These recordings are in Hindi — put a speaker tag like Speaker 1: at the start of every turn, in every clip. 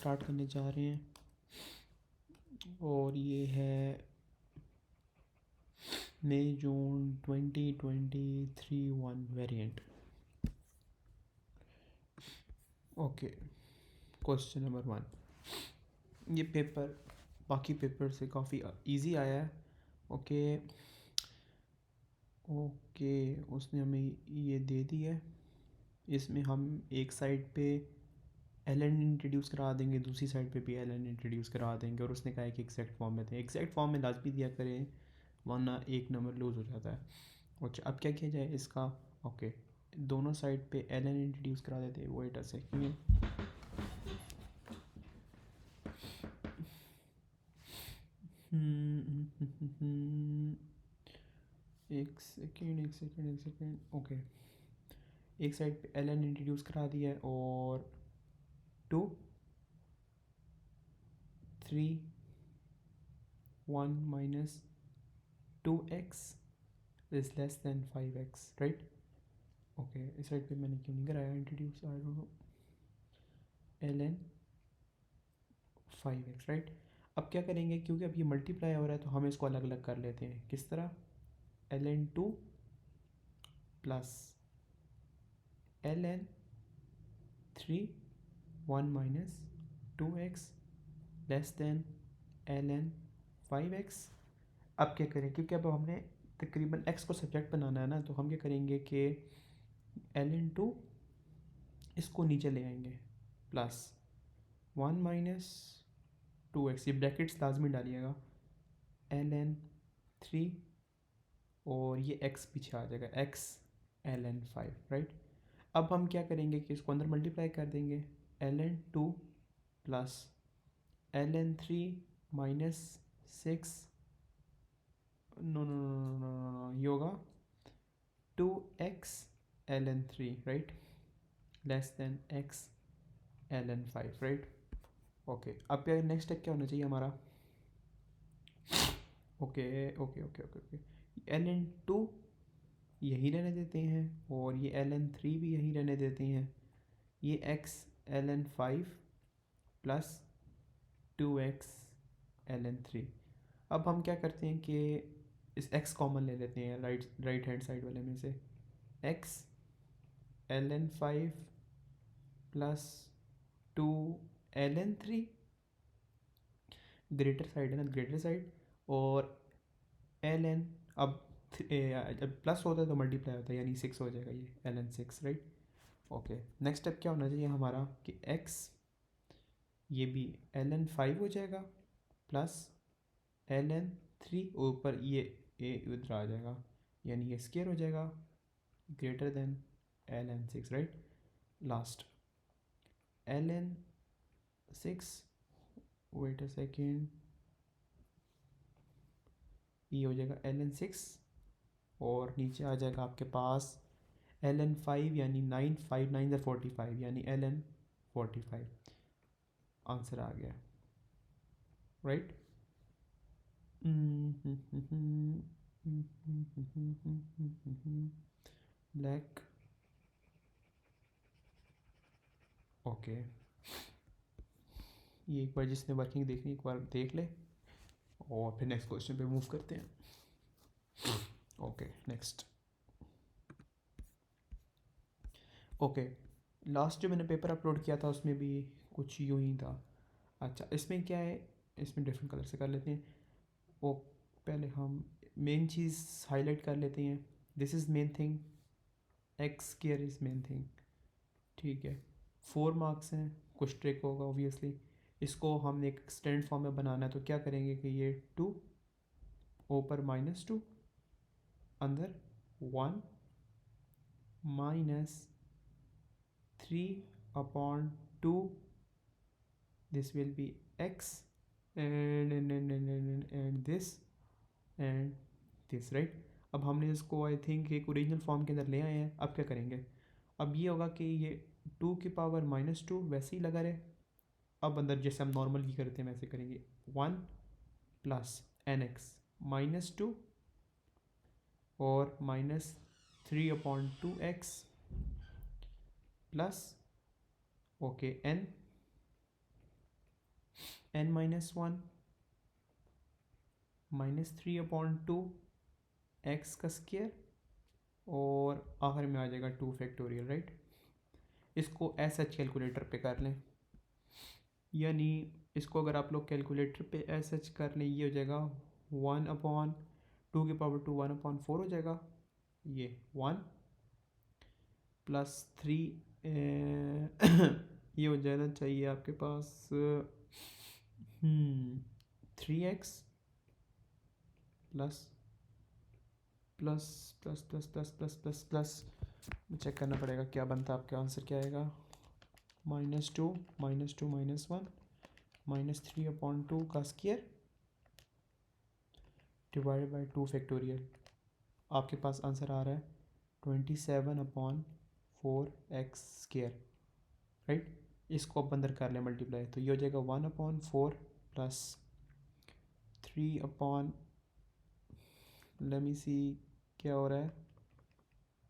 Speaker 1: स्टार्ट करने जा रहे हैं और ये है मई जून 2023 one variant. Okay, question number 1। ये पेपर बाकी पेपर से काफ़ी इजी आया है। ओके ओके, उसने हमें ये दे दी है। इसमें हम एक साइड पे एलन इंट्रोड्यूस करा देंगे, दूसरी साइड पे भी एलन इंट्रोड्यूस करा देंगे, और उसने कहा है कि एग्जैक्ट फॉर्म में दें। एग्जैक्ट फॉर्म में लाजमी दिया करें वरना एक नंबर लूज़ हो जाता है। अच्छा, अब क्या किया जाए इसका? ओके, दोनों साइड पे एलन इंट्रोड्यूस करा देते हैं। वेट अ सेकंड, एक सेकेंड। ओके, एक साइड पे एलन इंट्रोड्यूस करा दिया है और 2 3 1 minus 2x is less than 5x, right? Okay, इस साइड पे मैंने क्यों नहीं कराया introduce, I don't no. ln 5x, right? अब क्या करेंगे, क्योंकि अब ये मल्टीप्लाई हो रहा है तो हम इसको अलग अलग कर लेते हैं। किस तरह? ln 2 plus ln 3 1 minus 2x less than ln 5x। अब क्या करें, क्योंकि अब हमने तकरीबन x को सब्जेक्ट बनाना है ना, तो हम क्या करेंगे कि ln 2 इसको नीचे ले आएंगे प्लस 1 माइनस 2x, ये ब्रैकेट्स लाजमी डालिएगा, ln 3 और ये x पीछे आ जाएगा, x ln 5, राइट? अब हम क्या करेंगे कि इसको अंदर मल्टीप्लाई कर देंगे, ln 2 plus ln 3 minus 6, no no no no no no, ये होगा 2x ln 3, right, less than x ln 5, right? Okay, अब क्या नेक्स्ट स्टेप क्या होना चाहिए हमारा? Okay okay okay okay okay, ln 2 यही रहने देते हैं और ये ln 3 भी यही रहने देते हैं। ये x ln 5 plus 2x ln 3। अब हम क्या करते हैं कि इस x कॉमन ले लेते हैं राइट हैंड साइड वाले में से। x ln 5 plus 2 ln 3, greater side है ना, ग्रेटर साइड, और ln, अब जब प्लस होता है तो मल्टीप्लाई होता है, यानी 6 हो जाएगा ये ln 6, right? Okay, next step क्या होना चाहिए हमारा कि x ये भी ln 5 हो जाएगा प्लस ln 3, ऊपर ये a उधर आ जाएगा, यानी ये स्केयर हो जाएगा, greater than ln 6, right? Last ln 6, wait a second, ये हो जाएगा ln 6 और नीचे आ जाएगा आपके पास ln 5, यानी 9, 5 9 45, यानी ln 45। आंसर आ गया, राइट? ब्लैक। ओके, ये एक बार जिसने वर्किंग देखनी एक बार देख ले और फिर नेक्स्ट क्वेश्चन पे मूव करते हैं। Okay, next. ओके, लास्ट जो मैंने पेपर अपलोड किया था उसमें भी कुछ यूं ही था। अच्छा, इसमें क्या है, इसमें डिफरेंट कलर से कर लेते हैं। वो पहले हम मेन चीज़ हाईलाइट कर लेते हैं। This is main thing, x square is main thing, ठीक है? 4 मार्क्स हैं, कुछ ट्रिक होगा ऑब्वियसली। इसको हमने एक स्टैंड फॉर्म में बनाना है, तो क्या करेंगे कि ये 2 ऊपर -2, अंदर 1 minus 3/2, this will be x and this and this, right? अब हमने इसको आई थिंक एक ओरिजिनल फॉर्म के अंदर ले आए हैं। अब क्या करेंगे, अब ये होगा कि ये 2 की पावर -2 वैसे ही लगा रहे। अब अंदर जैसे हम नॉर्मल की करते हैं वैसे करेंगे, 1 प्लस nx -2 और -3/2x plus okay n n-1 -3/2 x का स्क्वायर और आखिर में आ जाएगा 2 फैक्टोरियल, राइट। इसको एस एच कैलकुलेटर पे कर लें, यानी इसको अगर आप लोग कैलकुलेटर पे एस एच कर लें, ये हो जाएगा 1/2 की पावर 2 1/4 हो जाएगा। ये 1 + 3 ये हो जाना चाहिए आपके पास 3x plus plus plus plus plus plus plus plus check करना पड़ेगा क्या बनता है, आपका आंसर क्या आएगा। -2 -2 -1 -3/2 का स्क्वायर डिवाइडेड बाई 2 फैक्टोरियल। आपके पास आंसर आ रहा है 27/4x स्क्वायर, राइट। इसको अब अंदर कर लें मल्टीप्लाई, तो ये हो जाएगा 1/4 प्लस 3 लेट मी सी क्या हो रहा है,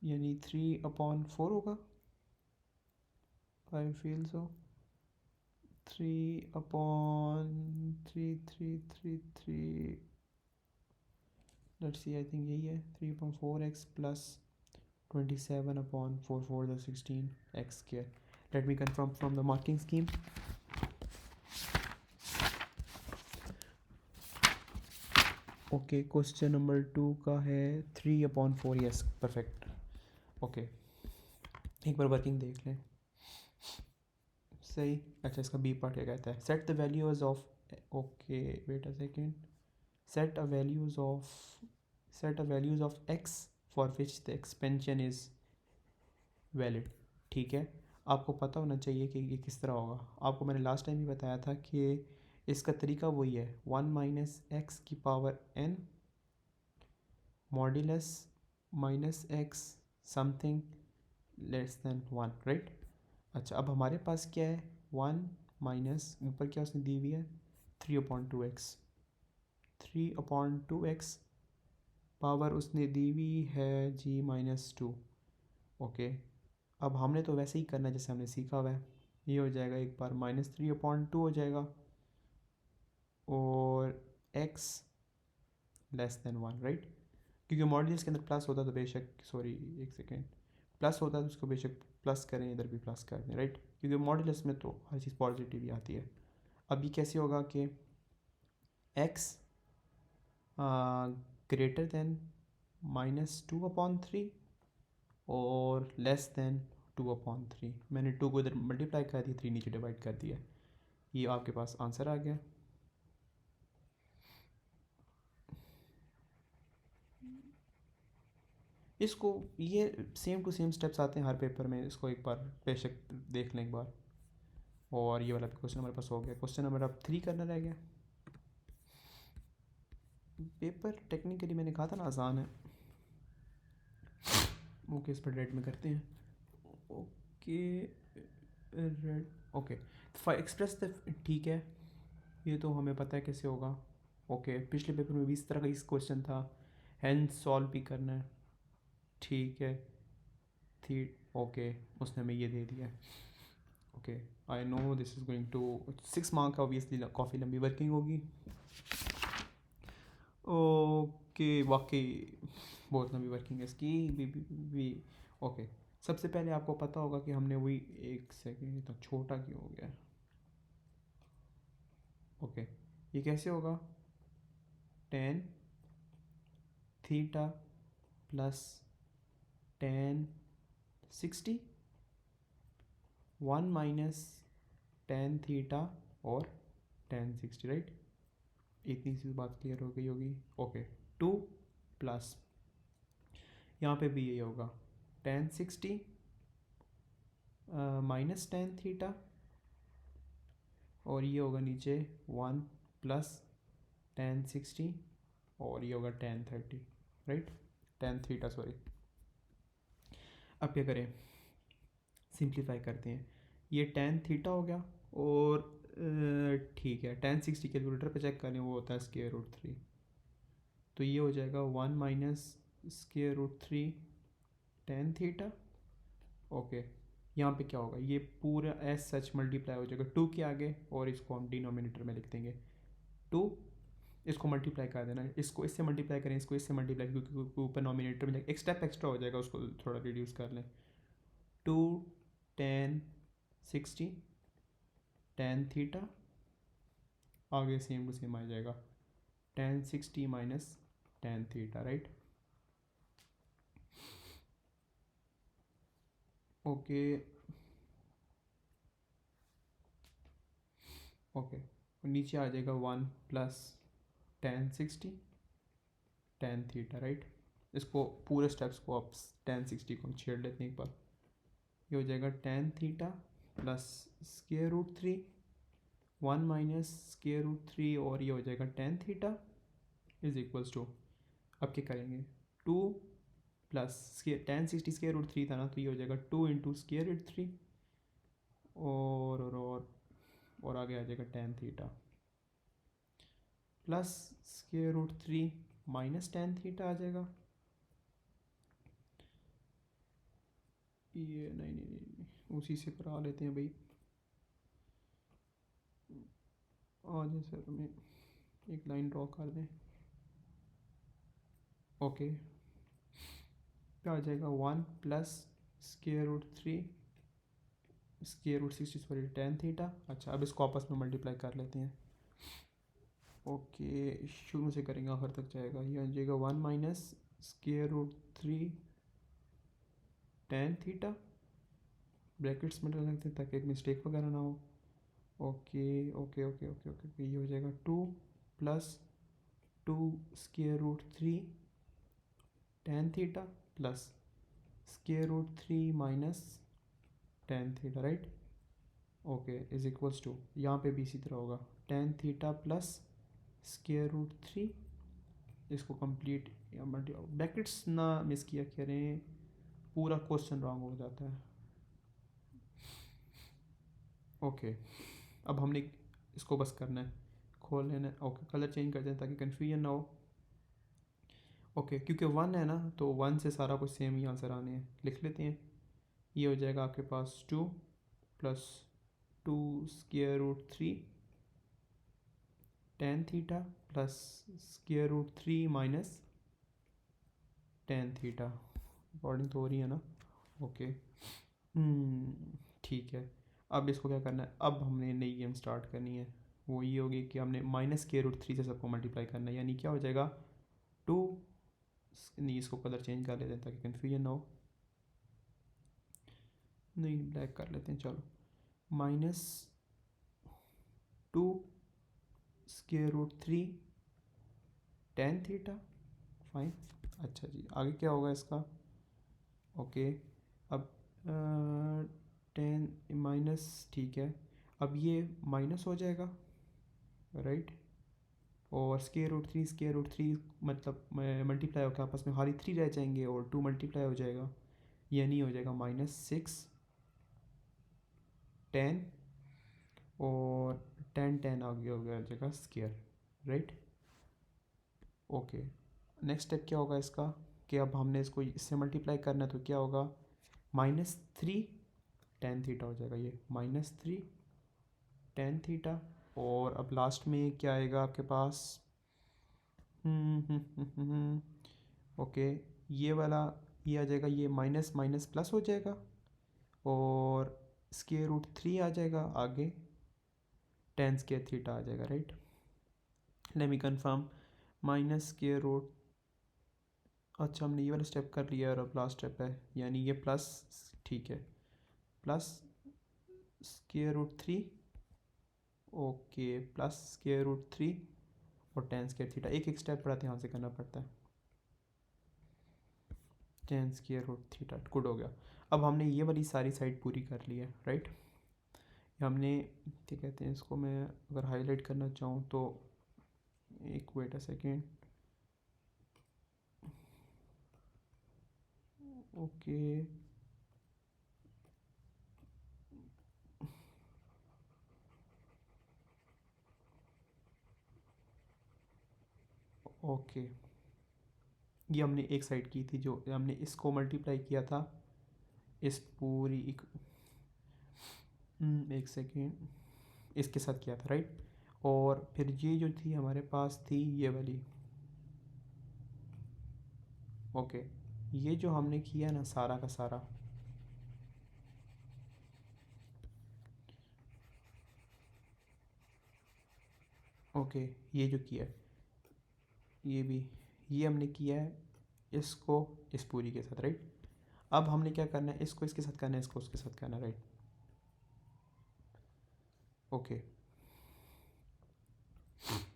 Speaker 1: यानी 3/4 होगा, I feel so 3/3 let's see, I think यही है 3/4x plus 27/4 4 the 16x square. Let me confirm from the marking scheme. Okay, question number 2 का है 3/4, यस परफेक्ट। ओके, एक बार वर्किंग देख लें, सही। अच्छा, इसका बी पार्ट क्या कहता है, set the values of, okay wait a second, set a values of x for which the expansion is valid. ठीक है, आपको पता होना चाहिए कि ये किस तरह होगा। आपको मैंने लास्ट टाइम ही बताया था कि इसका तरीका वही है, 1 - x की power n modulus -x something less than 1, right. अच्छा, अब हमारे पास क्या है, 1 माइनस ऊपर क्या उसने दी हुई है 3/2x, 3/2x पावर उसने दी हुई है जी -2। ओके, अब हमने तो वैसे ही करना है जैसे हमने सीखा हुआ है। ये हो जाएगा एक बार -3/2 हो जाएगा और x <<1 राइट, क्योंकि मॉड्यूल्स के अंदर प्लस होता तो बेशक, सॉरी एक सेकेंड, प्लस होता तो उसको बेशक प्लस करें, इधर भी प्लस कर दें, राइट, क्योंकि मॉड्यूलस में तो हर चीज़ पॉजिटिव ही आती है। अब ये कैसे होगा कि x ग्रेटर दैन -2/3 और लेस दैन 2/3। मैंने 2 को इधर मल्टीप्लाई कर दिया, 3 नीचे डिवाइड कर दिया, ये आपके पास आंसर आ गया। इसको ये सेम टू सेम स्टेप्स आते हैं हर पेपर में, इसको एक बार बेशक देख लें एक बार। और ये वाला क्वेश्चन हमारे पास हो गया। क्वेश्चन नंबर अब 3 करना रह गया। पेपर टेक्निकली मैंने कहा था ना आसान है। ओके, इस पर रेड में करते हैं। Okay red, okay express the, ठीक है, ये तो हमें पता है कैसे होगा। ओके, पिछले पेपर में भी इस तरह का इस क्वेश्चन था, हैंस सॉल्व भी करना है, ठीक है। थी ओके, उसने हमें ये दे दिया है। Okay, I know this is going to 6 mark, obviously काफ़ी लंबी वर्किंग होगी। ओके, वाकई बहुत लंबी वर्किंग है इसकी भी। ओके, सबसे पहले आपको पता होगा कि हमने वही, एक सेकेंड तो छोटा क्यों हो गया। ओके, ये कैसे होगा, tan theta plus tan 60 1 minus tan theta और tan 60, राइट। इतनी सी बात क्लियर हो गई होगी। ओके, 2 प्लस यहाँ पे भी यही होगा tan 60 माइनस tan थीटा और ये होगा नीचे 1 प्लस tan 60 और ये होगा tan 30, right, tan theta sorry. अब क्या करें, सिंप्लीफाई करते हैं, ये tan थीटा हो गया और ठीक है, tan 60 कैलकुलेटर पे चेक करें, वो होता है √3, तो ये हो जाएगा 1 माइनस √3 tan थीटा। ओके, यहाँ पे क्या होगा, ये पूरा एज सच मल्टीप्लाई हो जाएगा 2 के आगे, और इसको हम डिनोमिनेटर में लिख देंगे 2, इसको मल्टीप्लाई कर देना, इसको इससे मल्टीप्लाई करें, इसको इससे मल्टीप्लाई, क्योंकि ऊपर नॉमिनेटर में एक स्टेप एक्स्ट्रा हो जाएगा, उसको थोड़ा रिड्यूस कर लें। 2 tan 60 tan थीटा, आगे सेम टू सेम आ जाएगा tan 60 minus tan theta, right. Okay okay, नीचे आ जाएगा 1 plus tan 60 tan theta, right. इसको पूरे स्टेप्स को आप tan 60 को छेड़ लेते हैं एक बार, ये हो जाएगा tan थीटा प्लस √3 1 माइनस √3, और ये हो जाएगा tan theta is equals to, अब क्या करेंगे 2 प्लस tan 60 √3 था ना, तो ये हो जाएगा 2 इंटू √3, और आगे आ जाएगा tan theta plus √3 minus tan theta आ जाएगा, ये नहीं, उसी से करा लेते हैं भाई, आ जाए सर हमें एक लाइन ड्रॉ कर दें। ओके, क्या आ जाएगा 1 प्लस √3 √60 सॉरी tan थीटा। अच्छा, अब इसको आपस में मल्टीप्लाई कर लेते हैं। ओके, शुरू से करेंगे आखिर तक जाएगा, ये आ जाएगा 1 माइनस √3 tan थीटा, ब्रैकेट्स में डाल सकते हैं ताकि एक मिस्टेक वगैरह ना हो। Okay okay okay okay okay, ये हो जाएगा 2 plus 2 √3 tan theta plus √3 minus tan theta, right. Okay, is equals to, यहाँ पे भी इसी तरह होगा tan थीटा प्लस √3, इसको कंप्लीट या मल्टी ब्रैकेट्स ना मिस किया करें, पूरा क्वेश्चन रॉन्ग हो जाता है। ओके, अब हमने इसको बस करना है, खोल लेना है। ओके, कलर चेंज कर दें ताकि कन्फ्यूजन ना हो। ओके, क्योंकि 1 है ना, तो 1 से सारा कुछ सेम ही आंसर आने हैं, लिख लेते हैं। ये हो जाएगा आपके पास 2 plus 2 √3 tan theta plus √3 minus tan theta, according तो हो रही है ना। ओके, ठीक है। अब इसको क्या करना है, अब हमने नई गेम स्टार्ट करनी है, वो ये होगी कि हमने माइनस √3 से सबको मल्टीप्लाई करना है, यानी क्या हो जाएगा 2, नहीं इसको कलर चेंज कर लेते हैं ताकि कन्फ्यूजन ना हो, नहीं ब्लैक कर लेते हैं, चलो माइनस 2 √3 tan थीटा, फाइन। अच्छा जी, आगे क्या होगा इसका। ओके, अब 10 माइनस, ठीक है, अब ये माइनस हो जाएगा, राइट, और √3 मतलब मल्टीप्लाई होकर आपस में खाली 3 रह जाएंगे, और 2 मल्टीप्लाई हो जाएगा, यानी हो जाएगा -6 10, और 10 आगे हो गया जाएगा square, right. Okay, next step क्या होगा इसका, कि अब हमने इसको इससे मल्टीप्लाई करना है, तो क्या होगा -3 tan थीटा हो जाएगा, ये -3 tan थीटा, और अब लास्ट में क्या आएगा आपके पास, ओके, ये वाला, ये आ जाएगा, ये माइनस माइनस प्लस हो जाएगा, और √3 आ जाएगा आगे, tan² थीटा आ जाएगा, right. Late me confirm, minus √ अच्छा, हमने ये वाला स्टेप कर लिया, और अब लास्ट स्टेप है, यानी ये प्लस, ठीक है, प्लस √3, ओके, प्लस √3 और tan² थीटा, एक एक स्टेप बड़ा ध्यान से करना पड़ता है, tan² थीटा, गुड हो गया। अब हमने ये वाली सारी साइड पूरी कर ली है, राइट। हमने क्या कहते हैं इसको, मैं अगर हाईलाइट करना चाहूँ तो, एक wait a second, okay, okay, ये हमने एक साइड की थी, जो हमने इसको मल्टीप्लाई किया था इस पूरी एक सेकेंड, इसके साथ किया था राइट। और फिर ये जो थी हमारे पास थी ये वाली, ओके। ये जो हमने किया ना सारा का सारा, ओके, ये जो किया है ये भी, ये हमने किया है इसको इस पूरी के साथ राइट। अब हमने क्या करना है, इसको इसके साथ करना है, इसको उसके साथ करना है राइट। ओके,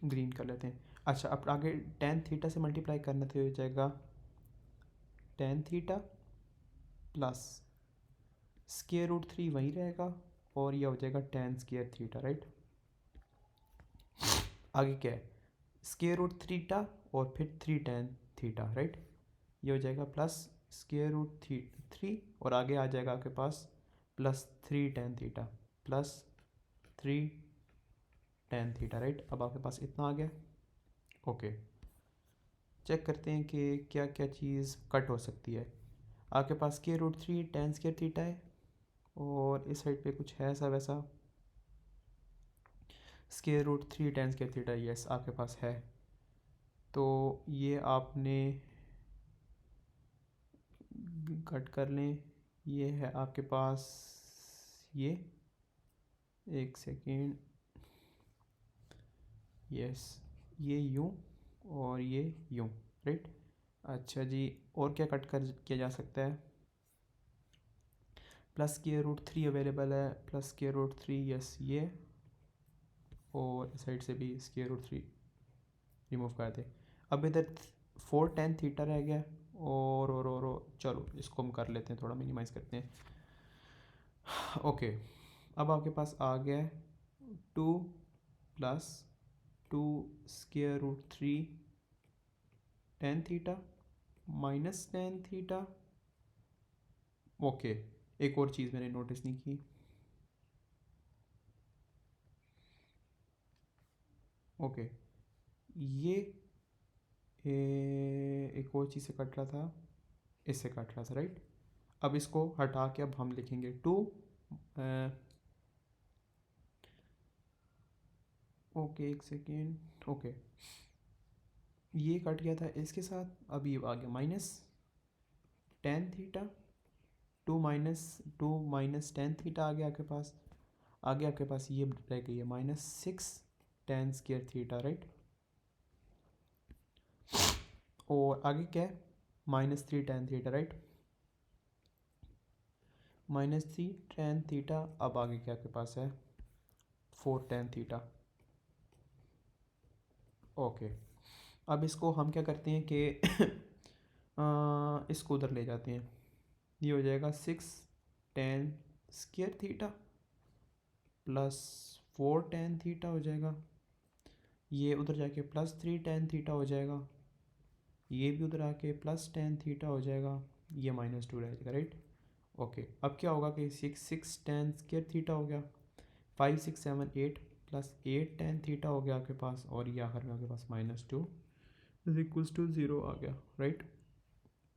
Speaker 1: ग्रीन कर लेते हैं। अच्छा, अब आगे टेन थीटा से मल्टीप्लाई करना तो हो जाएगा tan theta plus square root three वहीं रहेगा, और यह हो जाएगा टेन स्क्वायर थीटा राइट। आगे क्या है, स्क्वायर रूट थीटा और फिर थ्री टेन थीटा राइट। ये हो जाएगा प्लस स्क्वायर रूट थ्री, और आगे आ जाएगा आपके पास plus three tan theta plus three tan theta right. अब आपके पास इतना आ गया। ओके, चेक करते हैं कि क्या क्या चीज़ कट हो सकती है। आपके पास square root three tan square theta है, और इस साइड पे कुछ है ऐसा वैसा square root three tan square theta, yes आपके पास है। तो ये आपने कट कर लें। ये है आपके पास ये, एक सेकेंड, यस, ये यूँ और ये यूँ राइट। अच्छा जी, और क्या कट कर किया जा सकता है, plus square root three available है, plus square root three, yes ये, और इस साइड से भी स्क्वायर रूट थ्री रिमूव कर दे। अब इधर फोर टेन थीटा रह गया, और चलो इसको हम कर लेते हैं, थोड़ा मिनिमाइज़ करते हैं। ओके, अब आपके पास आ गया है two plus two square root three tan theta minus ten theta. Okay, एक और चीज़ मैंने नोटिस नहीं की, ओके, ये एक और चीज़ से कट रहा था, इससे कट रहा था राइट। अब इसको हटा के अब हम लिखेंगे टू, ओके एक सेकेंड, ओके, ये कट गया था इसके साथ, अब ये आ गया minus ten theta, two minus ten theta आ गया आपके पास। आगे आपके पास ये रह गई है minus six ten square theta right. और आगे क्या है, minus three tan theta right, minus three tan theta. अब आगे क्या आपके पास है, फोर टेन थीटा। ओके, अब इसको हम क्या करते हैं कि इसको उधर ले जाते हैं। ये हो जाएगा six ten square theta plus four ten theta हो जाएगा। ये उधर जाके प्लस थ्री टेन थीटा हो जाएगा, ये भी उधर आके प्लस टेन थीटा हो जाएगा, ये माइनस टू रहेगा राइट। ओके, अब क्या होगा कि six six ten square theta हो गया, five six seven eight plus eight ten theta हो गया आपके पास, और ये आखिर में आपके पास minus two is equals to zero आ गया right.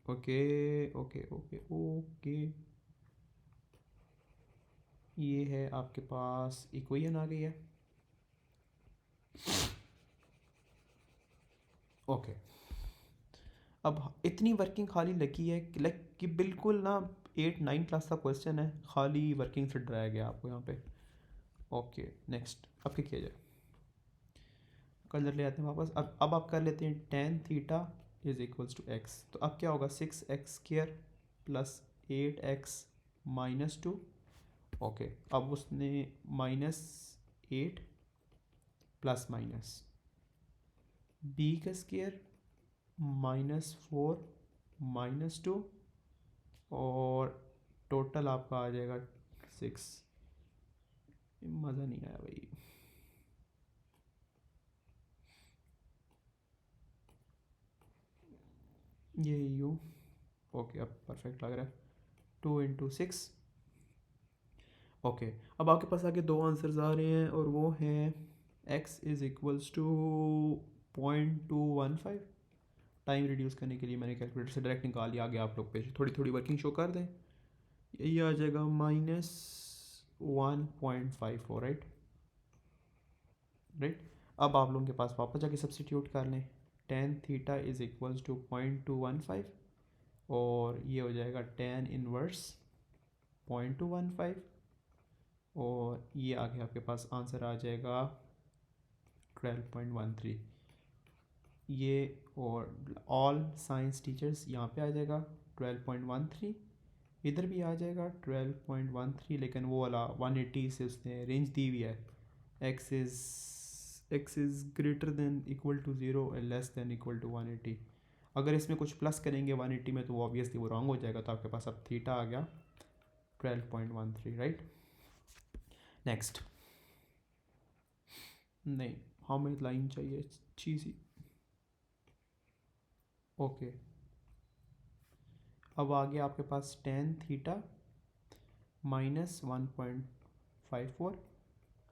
Speaker 1: Okay okay okay okay, ये है आपके पास इक्वेशन आ गई है। ओके, अब इतनी वर्किंग खाली लगी है लाइक कि बिल्कुल ना एट नाइन क्लास का क्वेश्चन है, खाली वर्किंग से डराया गया आपको यहाँ पे। ओके नेक्स्ट, अब क्या किया जाए, कलर ले आते हैं वापस। अब आप कर लेते हैं ten theta is equals to x, तो अब क्या होगा six x square plus eight x minus two. Okay, अब उसने minus eight plus minus b का square minus four minus two, और टोटल आपका आ जाएगा सिक्स। मज़ा नहीं आया भाई। ये यू, ओके अब परफेक्ट लग रहा है, टू इंटू सिक्स। ओके, अब आपके पास आगे दो आंसर्स आ रहे हैं, और वो हैं x is equals to 0.215। Time reduce करने के लिए मैंने कैलकुलेटर से डायरेक्ट निकाल लिया, आगे आप लोग पे थोड़ी थोड़ी वर्किंग शो कर दें। ये आ जाएगा माइनस 1.54, राइट राइट। अब आप लोगों के पास वापस जाके सब्सटीट्यूट कर लें, tan theta is equals to 0.215 और ये हो जाएगा tan इनवर्स 0.215 और ये आगे आपके पास आंसर आ जाएगा 12.13। ये और ऑल साइंस टीचर्स यहाँ पे आ जाएगा 12.13, इधर भी आ जाएगा 12.13, लेकिन वो वाला 180 से उसने रेंज दी हुई है, x is greater than equal to 0 and less than equal to 180। अगर इसमें कुछ प्लस करेंगे 180 में तो वो ऑब्वियसली वो रॉन्ग हो जाएगा, तो आपके पास अब थीटा आ गया 12.13, राइट। नेक्स्ट, नहीं हमें लाइन चाहिए अच्छी सी। ओके, अब आ गया आपके पास tan थीटा माइनस 1.54,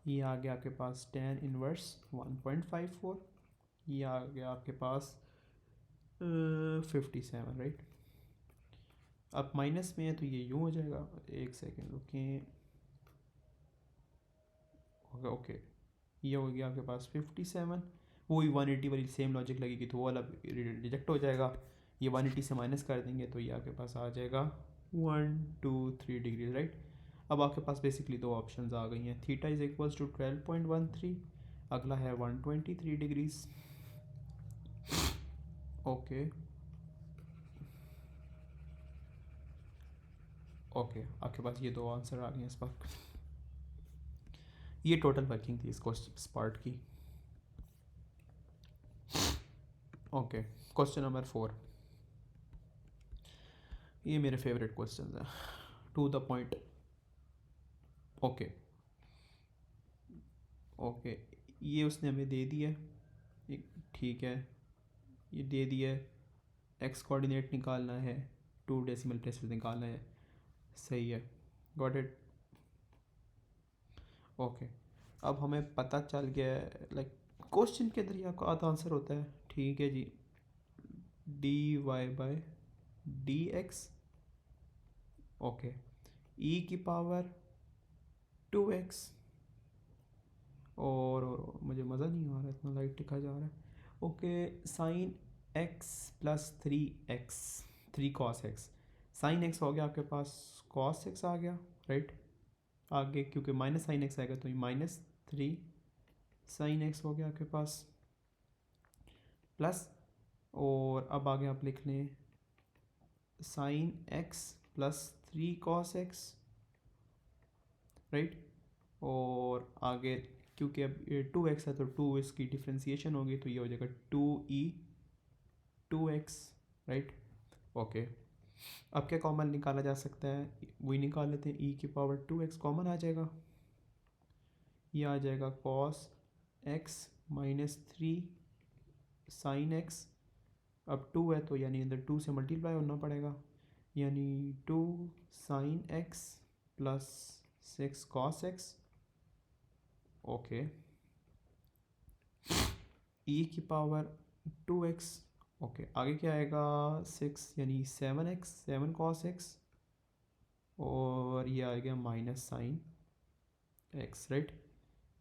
Speaker 1: ये आ गया आपके पास tan इनवर्स 1.54, ये आ गया आपके पास 57, राइट। अब माइनस में है तो ये यूँ हो जाएगा, एक सेकेंड रुकें, ओके ओके, ये हो गया आपके पास 57, वही 180 वाली सेम लॉजिक लगेगी तो वो वाला रिजेक्ट हो जाएगा, ये 180 से माइनस कर देंगे तो ये आपके पास आ जाएगा 123 डिग्री, राइट। अब आपके पास बेसिकली दो ऑप्शंस आ गई हैं, थीटा इज इक्वल्स टू 12.13, अगला है 123 डिग्रीज। ओके ओके, आपके पास ये दो आंसर आ गए हैं इस पर। ये टोटल वर्किंग थी इस पार्ट की। ओके, क्वेश्चन नंबर 4, ये मेरे फेवरेट क्वेश्चन हैं, to the point. Okay okay, ये उसने हमें दे दिया, ठीक है, ये दे दिया है, एक्स कोऑर्डिनेट निकालना है, 2 डेसिमल प्लेसेस निकालना है, सही है, गॉट इट। ओके, अब हमें पता चल गया है, लाइक क्वेश्चन के अंदर आपका आधा आंसर होता है, ठीक है जी, d y by d x, okay, e की पावर 2x, और मुझे मज़ा नहीं आ रहा, इतना लाइट लिखा जा रहा है, okay, sine x plus 3x, 3 cos x, sine x हो गया आपके पास कॉस एक्स आ गया, राइट। आगे क्योंकि माइनस साइन एक्स आएगा तो ये -3 साइन एक्स हो गया आपके पास, प्लस, और अब आगे आप लिख लें sine x plus 3 cos x, right. और आगे क्योंकि अब 2x है तो 2 इसकी डिफ्रेंसिएशन होगी तो ये हो जाएगा 2e 2x, राइट। ओके, अब क्या कॉमन निकाला जा सकता है, वही निकाल लेते हैं, e की पावर 2x कॉमन आ जाएगा, ये आ जाएगा cos x minus 3 sine x, अब 2 है तो यानी अंदर 2 से मल्टीप्लाई होना पड़ेगा, यानी 2 sine x plus 6 cos x, okay, e की पावर 2x, ओके, आगे क्या आएगा 6 यानी 7x 7 कॉस एक्स, और ये आ गया माइनस साइन एक्स, राइट,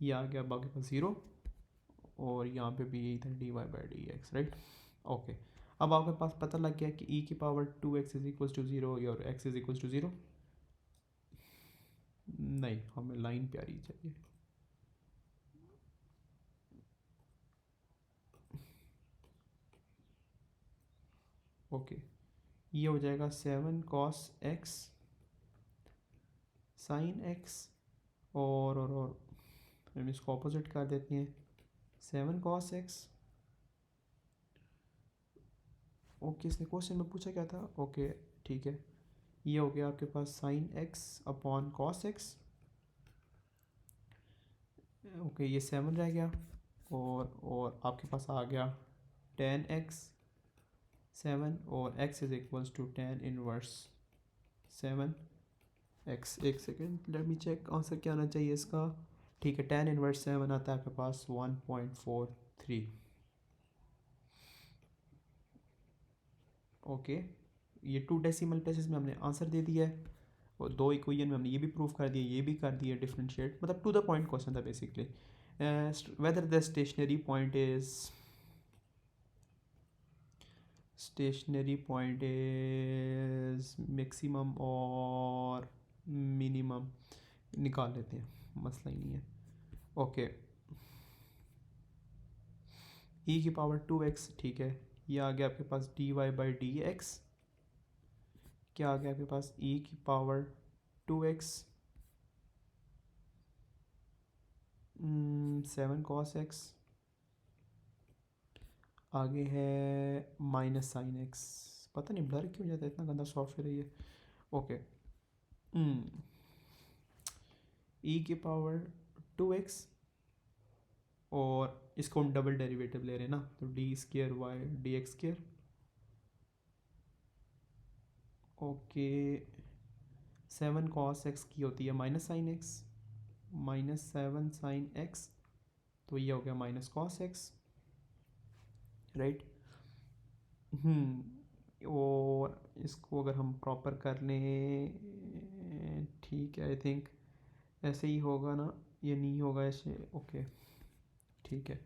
Speaker 1: ये आ गया बाकी पास 0, और यहाँ पे भी यही था d y by d x, right. Okay, अब आपके पास पता लग गया कि e की power 2x is equal to 0 और x इज इक्वल टू 0, नहीं हमें लाइन प्यारी चाहिए, ओके, ये हो जाएगा 7 कॉस एक्स साइन एक्स, और हम इसको ऑपोजिट कर देते हैं, 7 कॉस एक्स, ओके, इसने क्वेश्चन में पूछा क्या था, ओके ठीक है, ये हो गया आपके पास sine x upon cos x, okay, ये 7 रह गया, और आपके पास आ गया tan x 7 और x is equals to tan inverse 7x, एक second let me check answer क्या आना चाहिए इसका, ठीक है, tan इनवर्स 7 आता है आपके पास 1.43, ओके, ये 2 डेसिमल प्लेसेस में हमने आंसर दे दिया है, और दो इक्वेशन में हमने ये भी प्रूव कर दिया, ये भी कर दिया डिफरेंशिएट, मतलब टू द पॉइंट क्वेश्चन था basically. Whether the stationary point is maximum और मिनिमम निकाल लेते हैं, मसला ही नहीं है। ओके, ई की पावर 2x, ठीक है। ये आ गया आपके पास dy/dx, क्या आ गया आपके पास ई की पावर 2x 7 cos x, आगे है माइनस साइन एक्स, पता नहीं ब्लर क्यों जाता है, इतना गंदा सॉफ्टवेयर है ये। ओके, ई की पावर 2x, और इसको हम डबल डेरिवेटिव ले रहे हैं ना, तो d²y/dx²। ओके, 7 cos x की होती है minus sine x, -7 sin x, तो ये हो गया माइनस cos x, राइट। और इसको अगर हम प्रॉपर कर लें, ठीक है, आई थिंक ऐसे ही होगा ना, ये नहीं होगा ऐसे। ओके, ठीक है,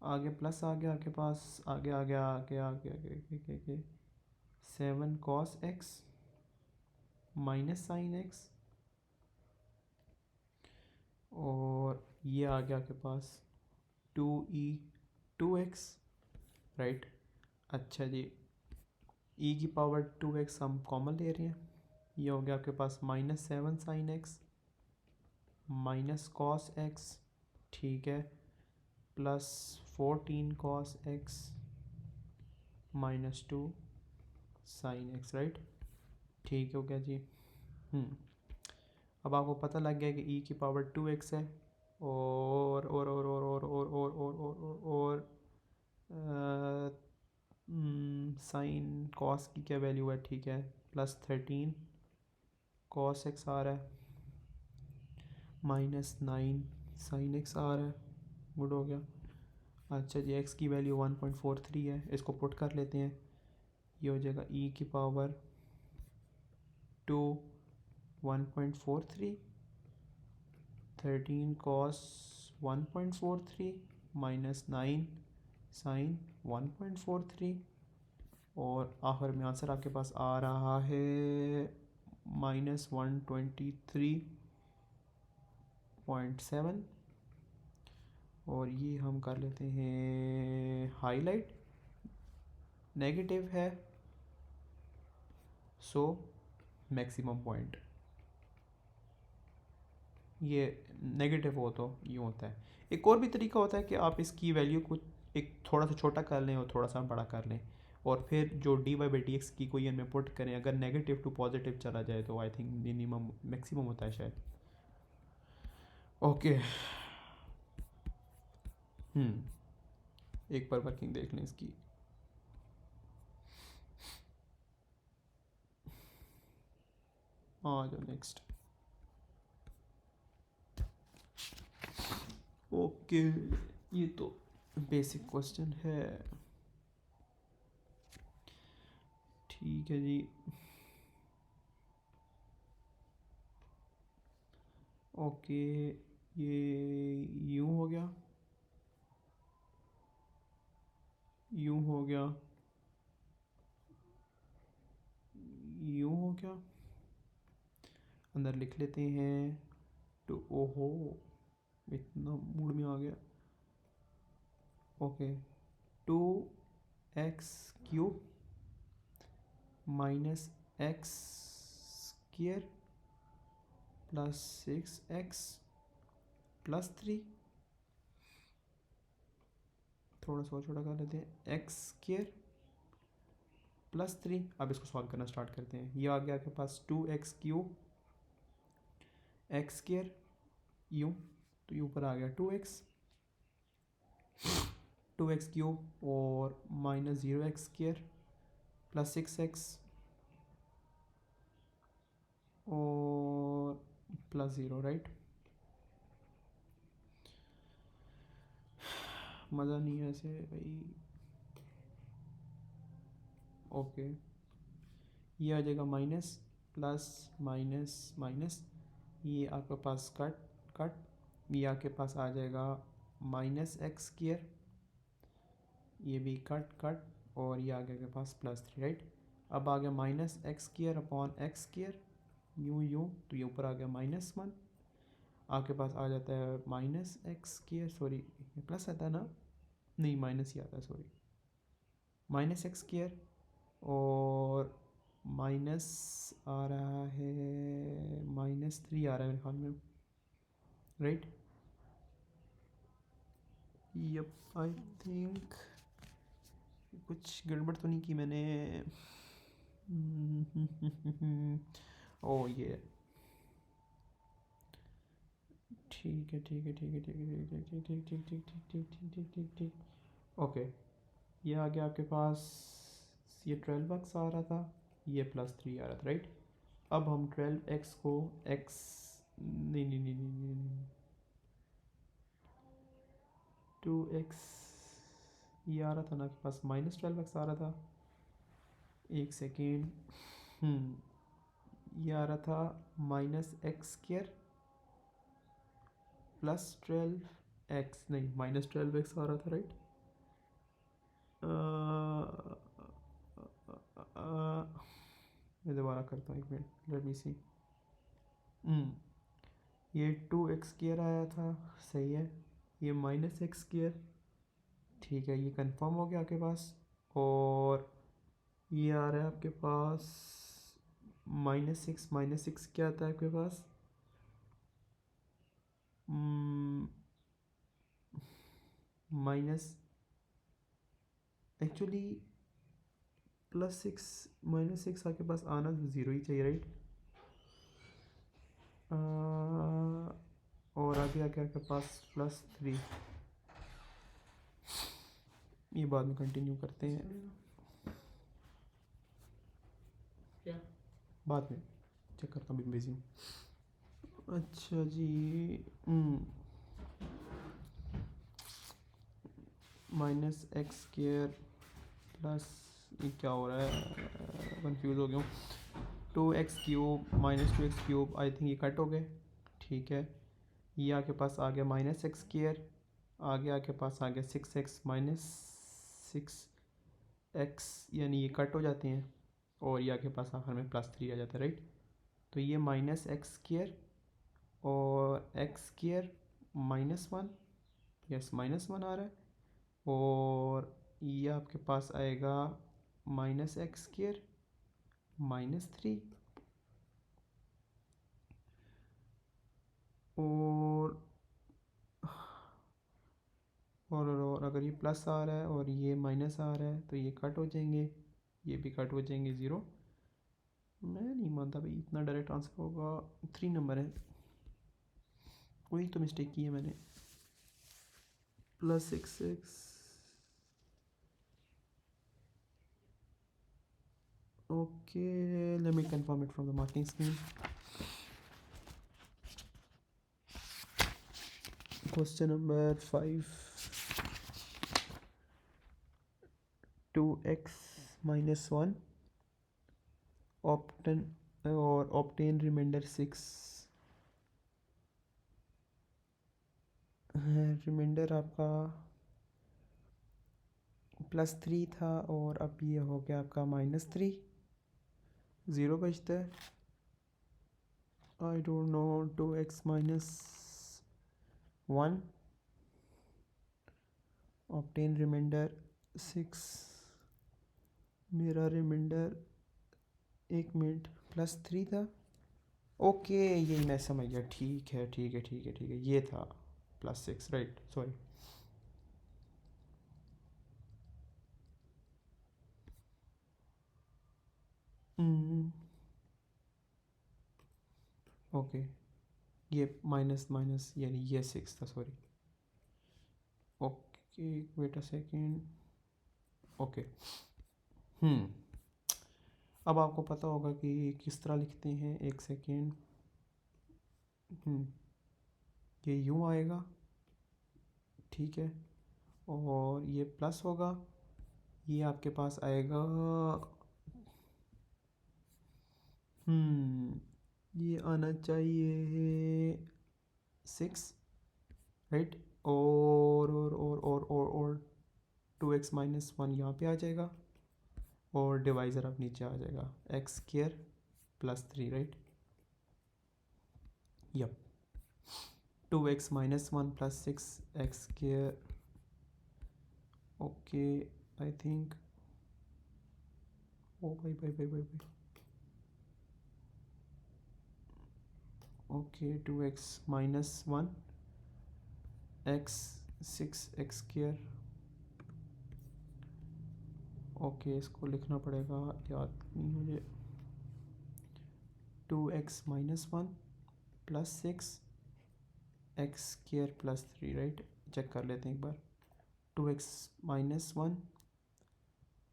Speaker 1: आगे प्लस आ गया आपके पास, आगे आगे आगे आगे आगे आगे आगे 7 cos x minus sine x, और ये आ गया आपके पास 2e/2x, राइट। अच्छा जी, e की पावर 2x हम कॉमन ले रहे हैं, ये हो गया आपके पास -7 sin x minus cos x, ठीक है, plus 14 cos x -2 sin x, right. ठीक हो गया जी। अब आपको पता लग गया कि e की पावर 2x है, और साइन कॉस की क्या वैल्यू है, ठीक है, +13 cos x आ रहा है, -9 sin x आ रहा है, गुड हो गया। अच्छा जी, x की वैल्यू 1.43 है, इसको पुट कर लेते हैं, ये हो जाएगा e की पावर 2 1.43, 13 cos 1.43 -9 sin 1.43, और आखिर में आंसर आपके पास आ रहा है -123.7, और ये हम कर लेते हैं हाईलाइट, नेगेटिव है, सो मैक्सिमम पॉइंट, ये नेगेटिव हो तो यूँ होता है। एक और भी तरीका होता है कि आप इसकी वैल्यू को एक थोड़ा सा छोटा कर लें और थोड़ा सा बड़ा कर लें, और फिर जो dy/dx की कोई में पुट करें, अगर नेगेटिव टू पॉजिटिव चला जाए तो आई थिंक मिनिमम मैक्सिमम होता है शायद। ओके, एक बार वर्किंग देख लें इसकी। आ जाओ नेक्स्ट। ओके, ये तो बेसिक क्वेश्चन है, ठीक है जी। ओके, ये यूँ हो गया, यूँ हो गया, यूँ हो गया, अंदर लिख लेते हैं, तो ओहो इतना मूड में आ गया। ओके, 2x³ -x² +6x +3, थोड़ा सा और छोटा कर लेते हैं, x² +3। अब इसको सॉल्व करना स्टार्ट करते हैं। ये आ गया आपके पास 2x³ x² यूँ, तो ये ऊपर आ गया 2x³ और -0x² +6x और +0, राइट। मज़ा नहीं है ऐसे भाई। ओके, ये आ जाएगा माइनस प्लस माइनस माइनस, ये आपके पास कट कट, ये आपके पास आ जाएगा माइनस एक्स स्क्वायर, ये भी कट कट, और ये आ गया आपके पास प्लस 3, राइट। अब आ गया minus x square upon x square, यूँ तो ये ऊपर आ गया -1, आपके पास आ जाता है माइनस एक्स स्क्वायर, सॉरी ये प्लस आता है ना, नहीं माइनस ही आता है, सॉरी माइनस एक्स स्क्वायर, और माइनस आ रहा है -3 आ रहा है मेरे ख्याल में, राइट। यप, आई थिंक कुछ गड़बड़ तो नहीं की मैंने। ओ ये ठीक है ठीक है ठीक है ठीक है ठीक ठीक ठीक ठीक ठीक ठीक ठीक ठीक ठीक ठीक ठीक, ओके। ये आ गया आपके पास, ये 12x आ रहा था, ये +3 आ रहा था, राइट। अब हम 12x को x, नहीं नहीं नहीं नहीं नहीं, नहीं 2x, ये आ रहा था ना आपके पास -12x आ रहा था, एक सेकेंड, ये आ रहा था -x² +12x, नहीं -12x आ रहा था, राइट। मैं दोबारा करता हूँ, एक मिनट, लेट मी सी। ये 2x² आया था, सही है, ये -x², ठीक है, ये कंफर्म हो गया आपके पास। और ये आ रहा है आपके पास -6, -6 क्या आता है आपके पास, माइनस, एक्चुअली +6 -6 आपके पास आना तो 0 ही चाहिए, राइट। और आगे आके आपके पास +3, ये बाद में कंटिन्यू करते हैं, क्या बाद में चेक करता हूँ, बिजी हूँ। अच्छा जी, -x² प्लस, ये क्या हो रहा है, कंफ्यूज हो गया हूँ, 2x³ -2x³ आई थिंक ये कट हो गए, ठीक है। ये आपके पास आ गया -x², आगे आपके पास आ गया 6x -6x, यानी ये कट हो जाते हैं, और ये आपके पास आखिर में +3 आ जाता है, राइट। तो ये -x² और x² -1, यस -1 आ रहा है, और ये आपके पास आएगा -x² -3, और अगर ये प्लस आ रहा है और ये माइनस आ रहा है तो ये कट हो जाएंगे, ये भी कट हो जाएंगे, 0। मैं नहीं मानता भाई इतना डायरेक्ट आंसर होगा, 3 नंबर है, वही तो मिस्टेक की है मैंने, +6x, okay, let me confirm it from the marking scheme. Question number 5, 2x -1 obtain remainder 6, remainder आपका +3 था, और अब ये हो गया आपका -3, 0 बचता है, I don't know, 2x -1 obtain remainder 6, मेरा रिमाइंडर, एक मिनट, +3 था, ओके यही मैं समझ गया, ठीक है ठीक है ठीक है ठीक है, ये था +6, राइट, सॉरी। ओके, ये माइनस माइनस यानी ये 6 था, sorry, okay wait a second, okay. अब आपको पता होगा कि किस तरह लिखते हैं, एक सेकेंड, ये यूँ आएगा, ठीक है, और ये प्लस होगा, ये आपके पास आएगा, ये आना चाहिए 6, राइट। और 2x-1 यहाँ पे आ जाएगा और डिवाइज़र अब नीचे आ जाएगा x² + 3, right. Yup 2x-1 + 6x²। Okay I think oh भाई okay 2x-1 x 6x²। Okay इसको लिखना पड़ेगा, याद नहीं मुझे। 2x-1 + 6x² + 3, right. चेक कर लेते हैं एक बार। 2x-1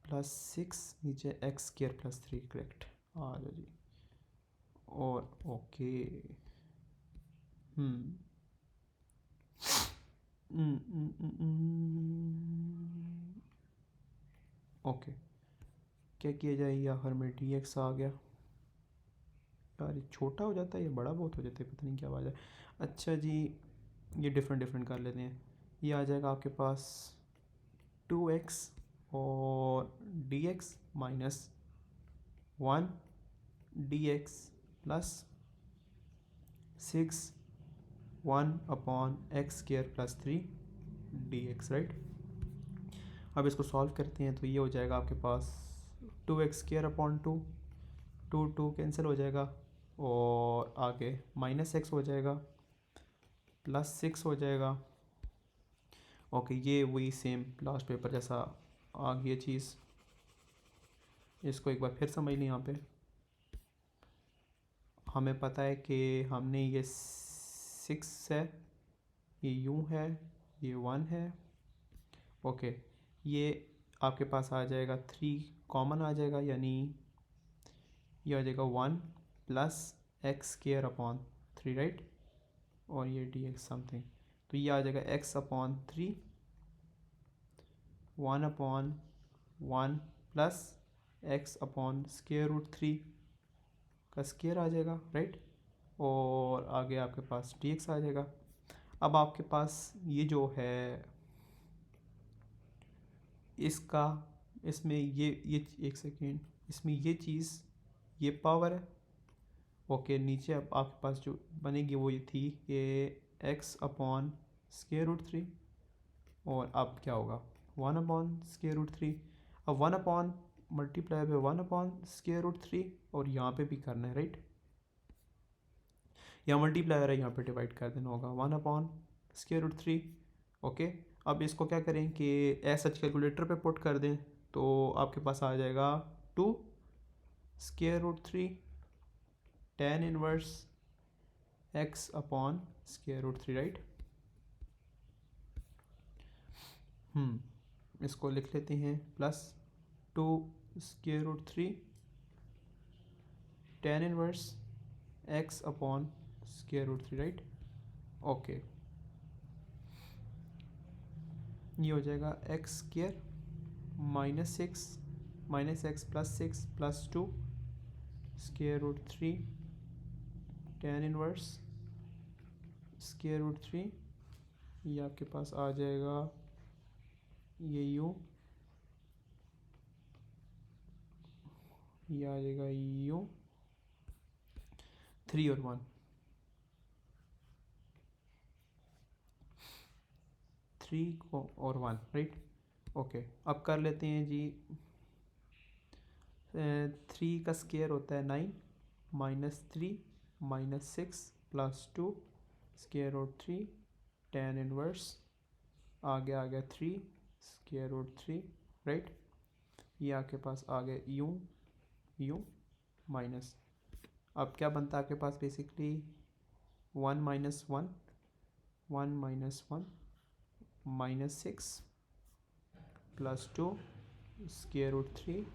Speaker 1: + 6 नीचे x² + 3, करेक्ट आ जाओ जी। और ओके ओके क्या किया जाए, आखिर में dx आ गया। यार ये छोटा हो जाता है या बड़ा बहुत हो जाता है, पता नहीं क्या बात है। अच्छा जी ये डिफरेंट कर लेते हैं। ये आ जाएगा आपके पास 2x और dx -1 dx + 6 1/x² + 3 dx, right. अब इसको सॉल्व करते हैं तो ये हो जाएगा आपके पास 2x² 2 कैंसिल हो जाएगा और आगे -x हो जाएगा +6 हो जाएगा। ओके ये वही सेम लास्ट पेपर जैसा आ गई चीज़। इसको एक बार फिर समझ लें। यहाँ पे हमें पता है कि हमने ये 6 है, ये यूँ है, ये 1 है। ओके ये आपके पास आ जाएगा 3 कॉमन आ जाएगा, यानी ये आ जाएगा 1 + x² / 3, राइट। और ये dx समथिंग, तो ये आ जाएगा x/3 1/1 + x/√3 का स्क्वायर आ जाएगा, राइट। और आगे आपके पास dx आ जाएगा। अब आपके पास ये जो है इसका, इसमें ये एक सेकेंड, इसमें ये चीज़ ये पावर है। ओके नीचे अब आपके पास जो बनेगी वो ये थी कि x/√3 और अब क्या होगा 1/√3। अब 1 मल्टीप्लाई बाय 1/√3 और यहाँ पे भी करना है, राइट। यहाँ मल्टीप्लाई है, यहाँ पे डिवाइड कर देना होगा 1/√3। ओके अब इसको क्या करें कि सच कैलकुलेटर पे पुट कर दें तो आपके पास आ जाएगा 2√3 tan इनवर्स x/√3, राइट। इसको लिख लेते हैं +2√3 tan inverse x/√3, right. Okay ये हो जाएगा x² -6 -x + 6 + 2 √3 tan इनवर्स √3। ये आपके पास आ जाएगा ये यूँ, ये आ जाएगा यूँ 3 और 1 3 और 1, राइट। ओके अब कर लेते हैं जी। 3 का स्क्वायर होता है 9 -3 -6 + 2 √3 tan इनवर्स आगे आ गया 3 √3, राइट। ये आपके पास आ गया यूँ माइनस। अब क्या बनता है आपके पास बेसिकली 1 - 1 1 - 1 -6 + 2 √3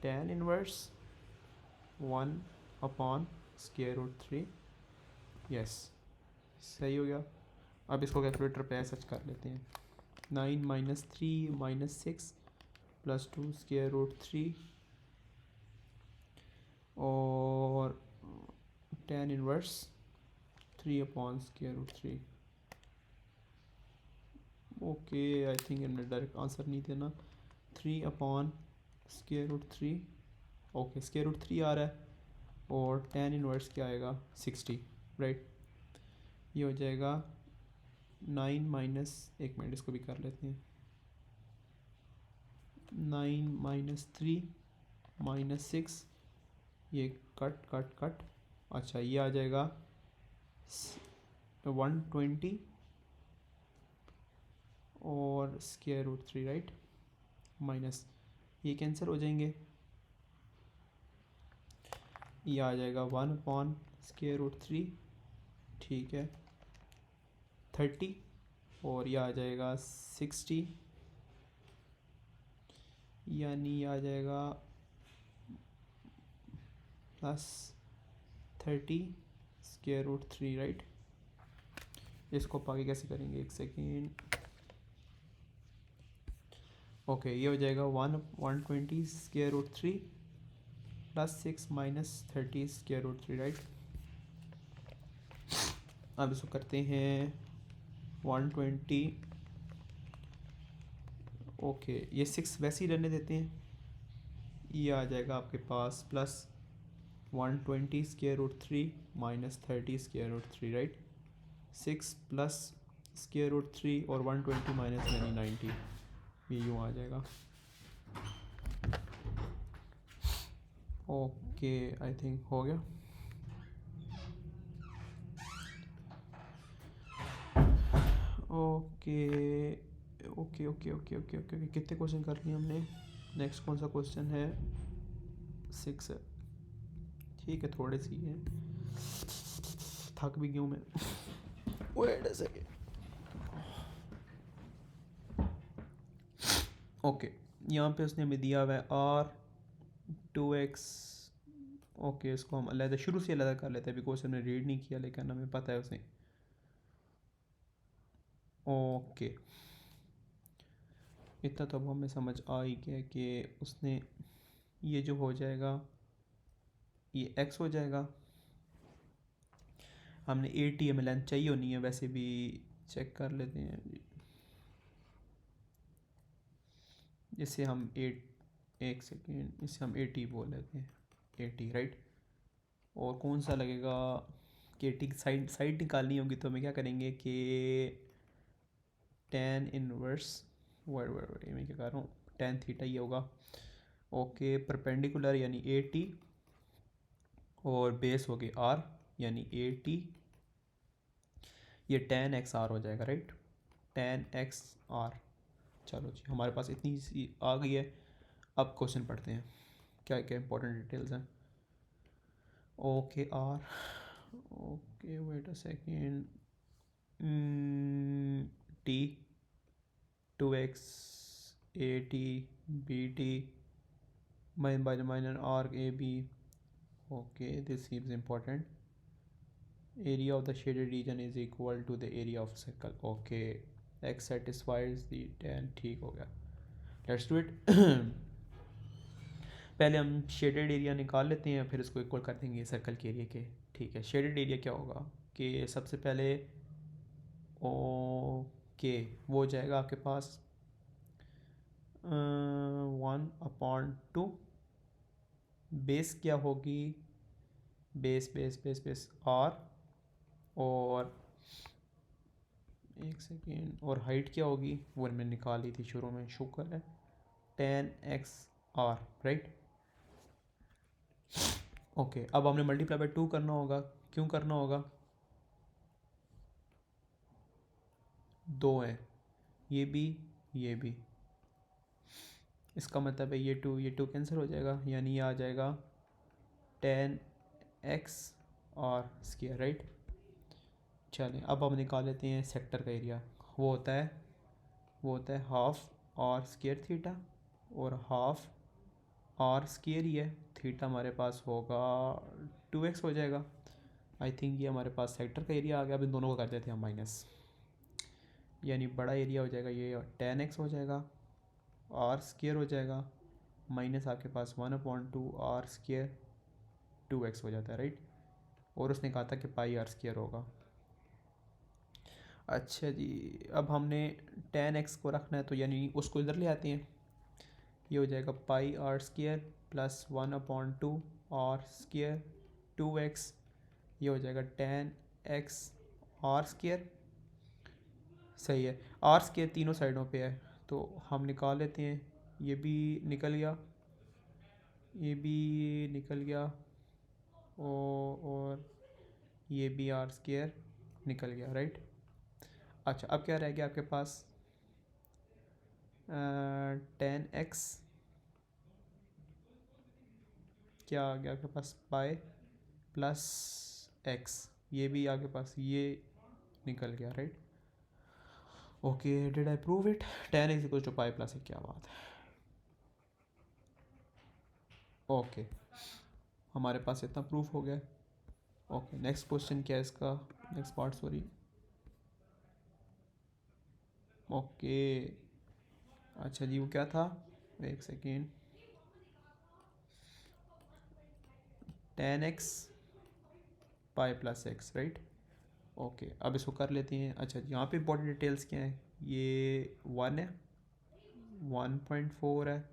Speaker 1: tan इनवर्स 1/√3। यस सही हो गया। अब इसको कैलकुलेटर पे सर्च कर लेते हैं। 9 - 3 - 6 + 2 √3 और tan inverse 3/√3। Okay, I think इन्हें डायरेक्ट आंसर नहीं देना। 3/√3। ओके, √3 आ रहा है और tan इनवर्स क्या आएगा 60, राइट। ये हो जाएगा 9 माइनस, एक मिनट इसको भी कर लेते हैं, 9 माइनस 3 माइनस 6, ये कट कट कट। अच्छा, ये आ जाएगा 120 और √3, राइट। माइनस ये कैंसिल हो जाएंगे, ये आ जाएगा 1/√3, ठीक है, 30 और ये आ जाएगा 60, यानी आ जाएगा +30 √3, राइट। इसको आप आगे कैसे करेंगे, एक सेकेंड। ओके, ये हो जाएगा 120 √3 +6 माइनस 30 √3, राइट। अब इसको करते हैं 120। ओके, ये 6 वैसे ही रहने देते हैं, ये आ जाएगा आपके पास +120 √3 माइनस 30 √3, राइट। 6 प्लस √3 और 120 माइनस यानी 90, ये यूँ आ जाएगा। ओके, आई थिंक हो गया। Okay okay okay okay okay okay कितने क्वेश्चन कर लिए हमने? नेक्स्ट कौन सा क्वेश्चन है? 6 है, ठीक है, थोड़े सी हैं, थक भी गया हूँ मैं। Wait a second. ओके, यहाँ पे उसने हमें दिया हुआ है R2x। ओके, इसको हम अलग शुरू से अलग कर लेते हैं, बिकॉज हमने रीड नहीं किया, लेकिन हमें पता है उसने। ओके, इतना तो अब हमें समझ आ ही गया कि उसने ये जो हो जाएगा ये x हो जाएगा। हमने 80 हमें लेंथ चाहिए होनी है, वैसे भी चेक कर लेते हैं, इसे हम 1 सेकेंड, इसे हम 80 बोल लेते हैं, 80, राइट। और कौन सा लगेगा कि 80 की साइड निकालनी होगी, तो हमें क्या करेंगे कि tan इनवर्स वर्ड मैं क्या कर रहा हूँ, tan थीटा ये होगा। ओके, परपेंडिकुलर यानी 80 और बेस हो गई r यानी 80, ये tan x r हो जाएगा, राइट, tan x r। चलो जी, हमारे पास इतनी सी आ गई है। अब क्वेश्चन पढ़ते हैं, क्या क्या इंपॉर्टेंट डिटेल्स हैं। Okay R, okay wait a second, T 2x AT BT minor arc AB. Okay, this seems important. Area of the shaded region is equal to the area of circle. Okay, x satisfies the tan, ठीक हो गया। Let's do it. पहले हम शेडेड एरिया निकाल लेते हैं, फिर इसको इक्वल कर देंगे सर्कल के एरिया के, ठीक है। शेडेड एरिया क्या होगा कि सबसे पहले ओके वो हो जाएगा आपके पास 1/2, बेस क्या होगी, base base base base r, और एक सेकेंड, और हाइट क्या होगी वो मैंने निकाली थी शुरू में, शुक्र है, tan x r, right. Okay, अब हमने मल्टीप्लाई बाय 2 करना होगा, क्यों करना होगा, 2 है, ये भी, इसका मतलब है ये 2 कैंसिल हो जाएगा, यानी ये आ जाएगा tan x r square, right. चलें, अब हम निकाल लेते हैं सेक्टर का एरिया, वो होता है हाफ r स्क्वायर थीटा और हाफ r स्क्वायर ही है, थीटा हमारे पास होगा 2x हो जाएगा। आई थिंक ये हमारे पास सेक्टर का एरिया आ गया। अब इन दोनों को कर देते हैं हम माइनस, यानी बड़ा एरिया हो जाएगा ये tan x हो जाएगा, r स्क्वायर हो जाएगा, माइनस आपके पास 1/2 r स्क्वायर 2x हो जाता है, राइट। और उसने कहा था कि पाई आर स्क्वायर होगा। अच्छा जी, अब हमने टेन एक्स को रखना है, तो यानी उसको इधर ले आते हैं। ये हो जाएगा pi r square plus 1/2 r square 2x। ये हो जाएगा टेन एक्स आर स्क्वायर। सही है, आर स्क्वायर तीनों साइडों पे है, तो हम निकाल लेते हैं। ये भी निकल गया, ये भी निकल गया, और ये भी आर स्क्वायर निकल गया, राइट। अच्छा, अब क्या रह गया आपके पास, टेन एक्स, क्या आ गया आपके पास, पाई प्लस एक्स, ये भी आपके पास ये निकल गया, right. Okay, did I prove it, tan x equal to pi plus एक, क्या बात है। ओके, हमारे पास इतना प्रूफ हो गया। ओके, नेक्स्ट क्वेश्चन क्या है इसका, नेक्स्ट पार्ट, सॉरी। ओके, अच्छा जी, वो क्या था, एक second, ten x pi plus x, right. Okay, अब इसको कर लेते हैं। अच्छा जी, यहाँ पे इंपॉर्टेंट डिटेल्स क्या है, ये 1 है, 1.4 है,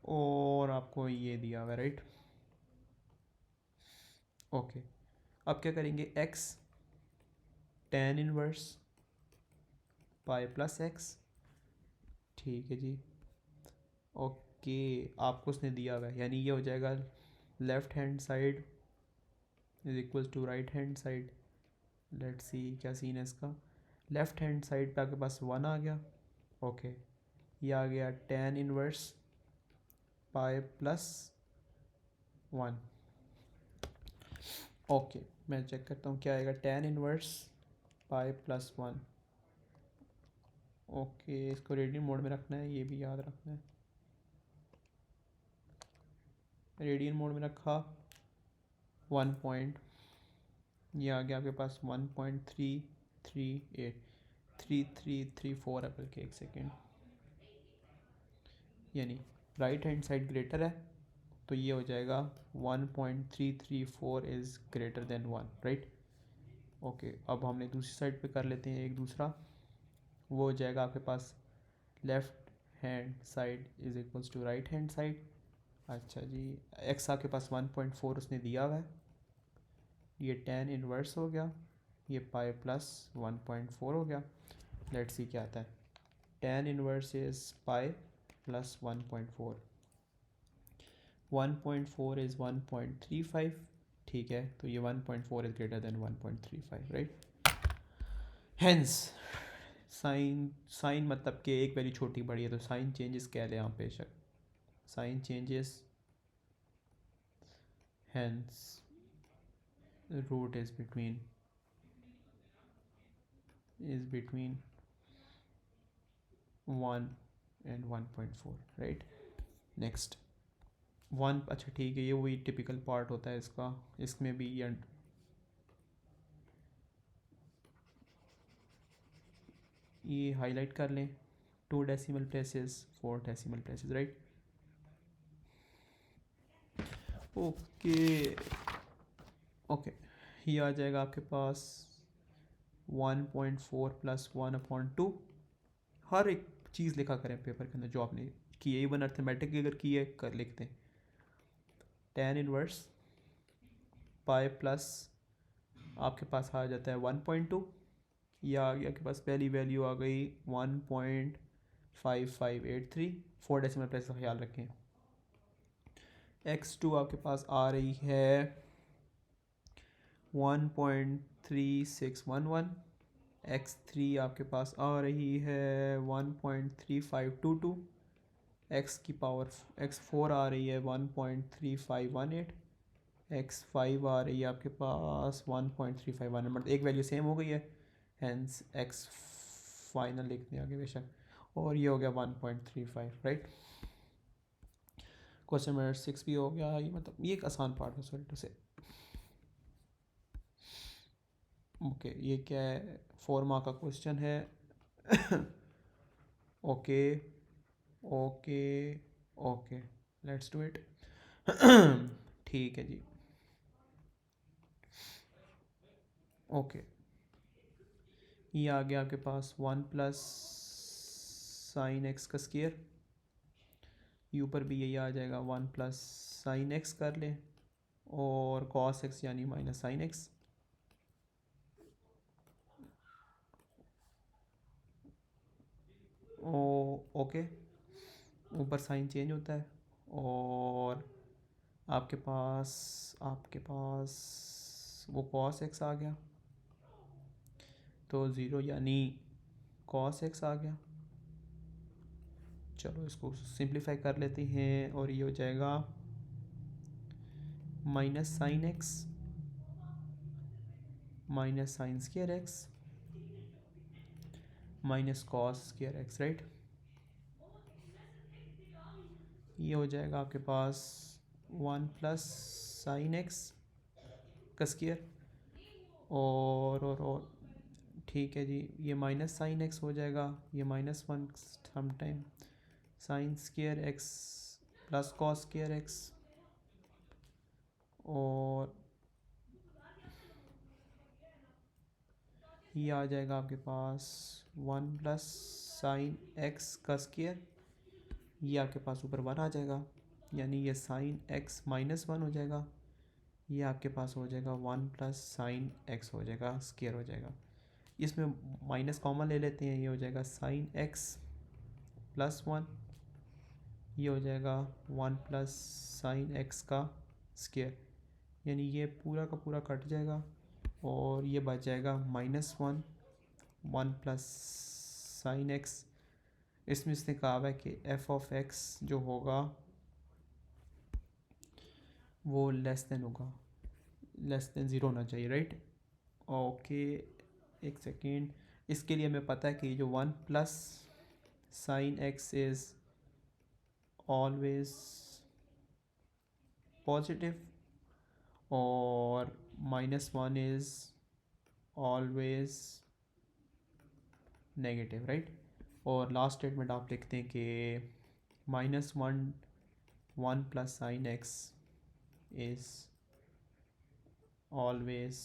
Speaker 1: और आपको ये दिया हुआ है, राइट। ओके, अब क्या करेंगे, x tan inverse pi plus x, ठीक है जी। ओके, आपको उसने दिया हुआ है, यानी ये हो जाएगा left hand side is equal to right hand side. Let's see क्या सीन है इसका, लेफ्ट हैंड साइड पे आपके पास 1 आ गया। ओके, ये आ गया tan inverse pi plus 1। Okay, मैं चेक करता हूँ क्या आएगा, tan inverse pi plus 1। Okay, इसको रेडियन मोड में रखना है, ये भी याद रखना है, रेडियन मोड में रखा। 1 पॉइंट, ये आ गया आपके पास 1.338, 3334 है, बल्कि एक सेकेंड, यानी राइट हैंड साइड ग्रेटर है, तो ये हो जाएगा 1.334 is greater then 1, right. Okay, अब हमने दूसरी साइड पे कर लेते हैं एक दूसरा, वो हो जाएगा आपके पास left hand side is equals to right hand side. अच्छा जी, एक्स आपके पास 1.4 उसने दिया हुआ है, ये टेन इनवर्स हो गया, ये पाई प्लस 1.4 हो गया। लेट्स सी क्या आता है, tan inverse is pi plus 1.4, 1.4 is 1.35, ठीक है, तो ये 1.4 is greater than 1.35, right. Hence sine, sine मतलब कि एक वैल्यू छोटी बड़ी है, तो साइन चेंजेस कह लें यहाँ बेशक, sine changes, hence root is between 1 and 1.4, right. Next 1, अच्छा ठीक है, ये वही टिपिकल पार्ट होता है इसका, इसमें भी ये हाईलाइट कर लें, 2 decimal places 4 decimal places, right. Okay, okay, ये आ जाएगा आपके पास 1.4 प्लस 1/2। हर एक चीज़ लिखा करें पेपर के अंदर जो आपने की है, इवन अर्थमेटिक अगर की है कर लिखते हैं, टेन इनवर्स पाई प्लस आपके पास आ जाता है 1.2, या आ गया आपके पास पहली वैल्यू आ गई 1.5583, 4 डेसिमल प्लेस का ख्याल रखें। x2 आपके पास आ रही है 1.3611, x3 आपके पास आ रही है 1.3522, x4 आ रही है 1.3518, x5 आ रही है आपके पास 1.3518, मतलब एक वैल्यू सेम हो गई है, हेंस x फाइनल लिखने आगे बेशक, और ये हो गया 1.35, राइट। क्वेश्चन नंबर 6 भी हो गया, ये मतलब ये एक आसान पार्ट है, सॉरी टू से। ओके, ये क्या है, 4 मार्क का क्वेश्चन है। Okay, okay, okay, let's do it. ठीक है जी। ओके, ये आ गया आपके पास 1 + sin x का स्क्वायर, ये ऊपर भी यही आ जाएगा 1 + sin x कर लें, और cos x यानी -sin x। ओके, ऊपर साइन चेंज होता है, और आपके पास वो cos x आ गया, तो 0 यानी cos x आ गया। चलो इसको सिंप्लीफाई कर लेते हैं, और ये हो जाएगा -sin x -sin²x -cos²x, right. ये हो जाएगा आपके पास 1 + sin x का स्क्वायर, और ठीक है जी, ये -sin x हो जाएगा, ये -1 समटाइम sin²x + cos²x, और ये आ जाएगा आपके पास 1 + sin x का स्क्वायर, ये आपके पास ऊपर 1 आ जाएगा, यानी ये sin x -1 हो जाएगा, ये आपके पास हो जाएगा 1 + sin x हो जाएगा, स्क्वायर हो जाएगा। इसमें माइनस कॉमन ले लेते हैं, ये हो जाएगा sin x +1, ये हो जाएगा 1 + sin x का स्क्वायर, यानी ये पूरा का पूरा कट जाएगा, और ये बच जाएगा -1 1 + sin x। इसमें इसने कहा हुआ है कि f(x) जो होगा वो लेस देन होगा, लेस देन 0 होना चाहिए, राइट। ओके, एक सेकेंड, इसके लिए हमें पता है कि जो 1 + sin x is always positive, और -1 इज़ ऑलवेज नेगेटिव, राइट। और लास्ट स्टेटमेंट आप लिखते हैं कि -1 1 + sin x is always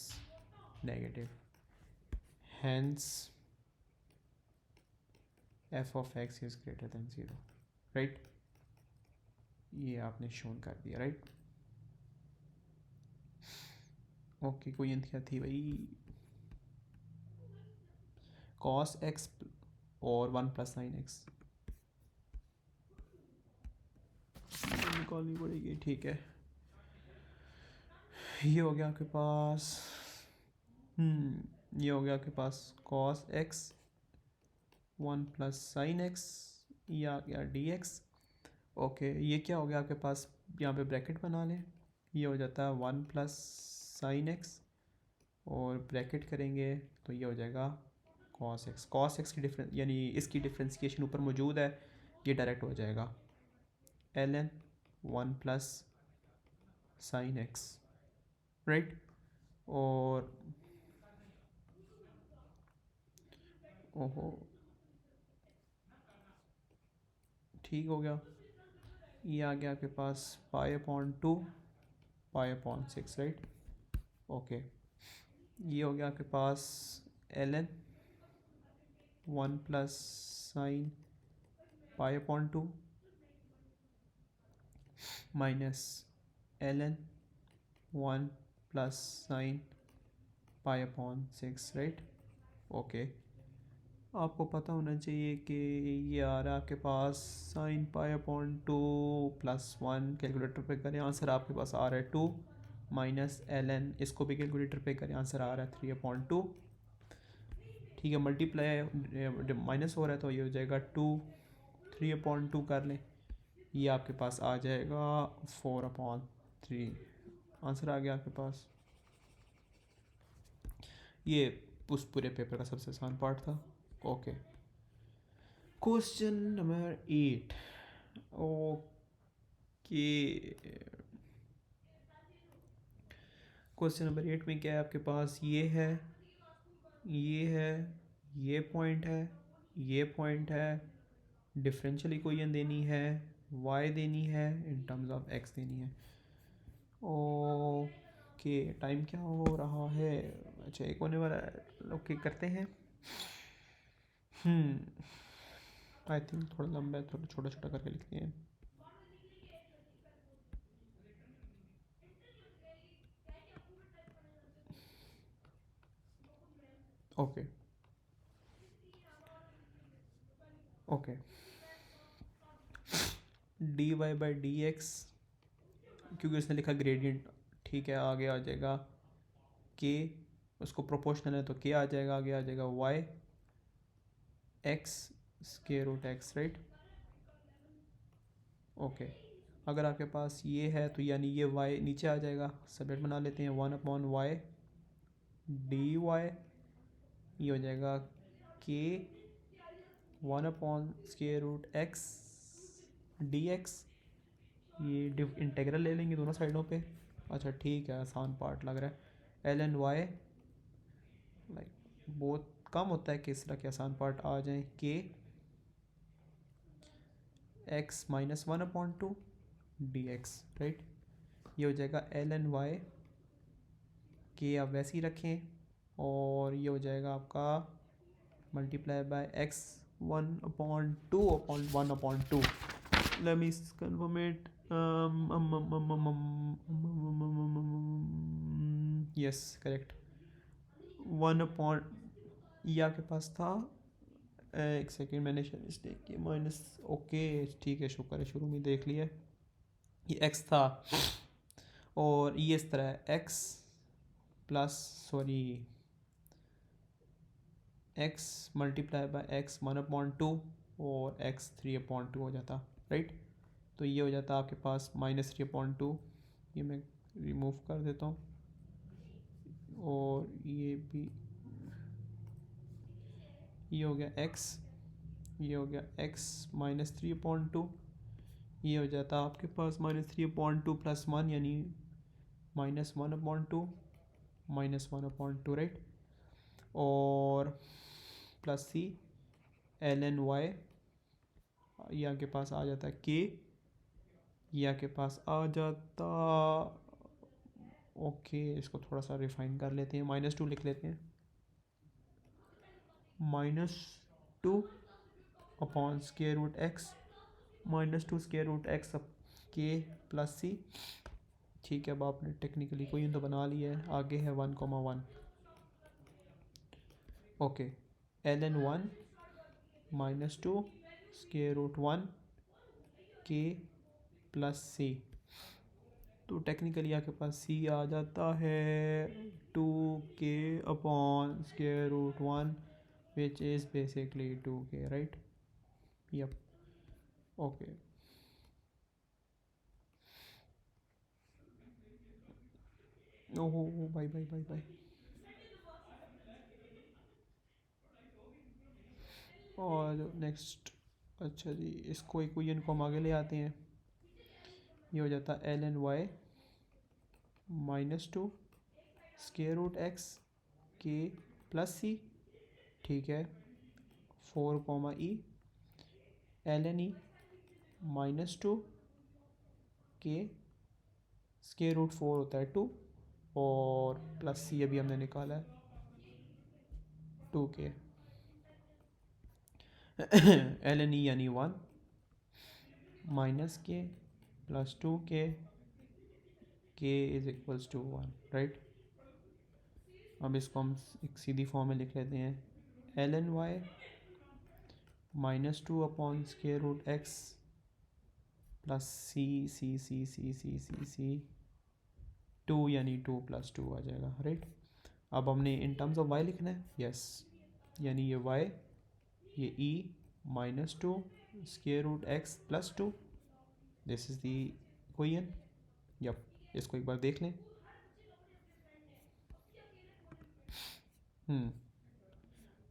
Speaker 1: negative, hence f(x) is greater than 0, right। ये आपने शोन कर दिया, राइट। ओके, कोई इंतहा थी भाई। cos x और 1 + sin x निकालनी पड़ेगी, ठीक है। ये हो गया आपके पास, ये हो गया आपके पास cos x 1 + sin x, ये आ गया dx। ओके, ये क्या हो गया आपके पास, यहाँ पे ब्रैकेट बना लें, ये हो जाता है 1 + sin x, और ब्रैकेट करेंगे तो ये हो जाएगा cos x की डिफरेंस, यानी इसकी डिफ्रेंसिएशन ऊपर मौजूद है, ये डायरेक्ट हो जाएगा ln 1 + sin x, राइट। और ओहो, ठीक हो गया, ये आ गया आपके पास π/2 π/6, राइट। ओके, ये हो गया आपके पास ln 1 + sin π/2 minus ln 1 + sin π/6, right. Okay, आपको पता होना चाहिए कि ये आ रहा है आपके पास sin π/2 +1, कैलकुलेटर पे करें, आंसर आपके पास आ रहा है 2, माइनस ln, इसको भी कैलकुलेटर पे करें, आंसर आ रहा है 3/2, ठीक है। मल्टीप्लाई माइनस हो रहा है तो ये हो जाएगा 2, 3/2 कर लें, ये आपके पास आ जाएगा 4/3, आंसर आ गया आपके पास। ये उस पूरे पेपर का सबसे आसान पार्ट था। Okay, question number 8। Okay, question number 8 में क्या है आपके पास, ये है, ये है, ये पॉइंट है, ये पॉइंट है, डिफरेंशियल इक्वेशन देनी है, वाई देनी है, इन टर्म्स ऑफ एक्स देनी है। ओके, टाइम क्या हो रहा है? अच्छा, एक होने वाला है। ओके, करते हैं। आई थिंक थोड़ा लंबा है, थोड़ा छोटा छोटा करके लिखते हैं। Okay okay, d y by d x, क्योंकि उसने लिखा ग्रेडियंट, ठीक है, आगे आ जाएगा के, उसको प्रोपोर्शनल है तो के आ जाएगा, आगे आ जाएगा y x square root x, right. Okay, अगर आपके पास ये है तो यानी ये वाई नीचे आ जाएगा, सब्जेक्ट बना लेते हैं, 1/y डी वाई, ये हो जाएगा के 1/√x डी एक्स। ये इंटेग्रल ले लेंगे दोनों साइडों पे। अच्छा ठीक है, आसान पार्ट लग रहा है। एल एन वाई, लाइक बहुत कम होता है कि इस तरह के आसान पार्ट आ जाएं। के एक्स -1/2 डी एक्स, राइट। ये हो जाएगा एल एन वाई, के आप वैसे ही रखें, और ये हो जाएगा आपका multiply by x 1/2/1/2। Late me confirm it. Yes, correct. 1 ये आपके पास था, एक सेकेंड, मैंने मिस्टेक की, माइनस। ओके ठीक है, शुक्र है, शुरू में देख लिया। ये एक्स था, और ये इस तरह है, x plus, sorry, x multiply by x 1/2 और एक्स 3/2 हो जाता, राइट। तो ये हो जाता आपके पास -3/2। ये मैं रिमूव कर देता हूँ, और ये भी, ये हो गया x, ये हो गया x -3/2। ये हो जाता आपके पास -3/2 प्लस 1, यानी -1/2 -1/2, राइट। और plus C L N y, यहाँ के पास आ जाता के, यहाँ के पास आ जाता। ओके, इसको थोड़ा सा रिफाइन कर लेते हैं, -2 लिख लेते हैं, -2/√x -2/√x के प्लस सी। ठीक है, अब आपने टेक्निकली कोई तो बना लिया है, आगे है 1,1। ओके, एल एन 1 -2/√1 के प्लस सी। तो टेक्निकली आपके पास सी आ जाता है 2k/√1, which is basically 2k, right. Yep, okay. ओहो, बाय बाय बाय बाय। और नेक्स्ट, अच्छा जी, इसको इक्वेशन को हम आगे ले आते हैं। ये हो जाता एल एन वाई -2/√x के प्लस सी, ठीक है, 4, एल एन ई -2 के √4 होता है 2, और प्लस सी अभी हमने निकाला है 2k। एल एन ई यानी 1 -k plus 2k, k is equals to 1, right. अब इसको हम एक सीधी फॉर्म में लिख लेते हैं, l N y -2/√x plus c 2, यानी 2 + 2 आ जाएगा, राइट। अब हमने इन टर्म्स ऑफ y लिखना है, यस, यानी ये y, ये e -2/√x + 2, this is the equation. Yep, इसको एक बार देख लें।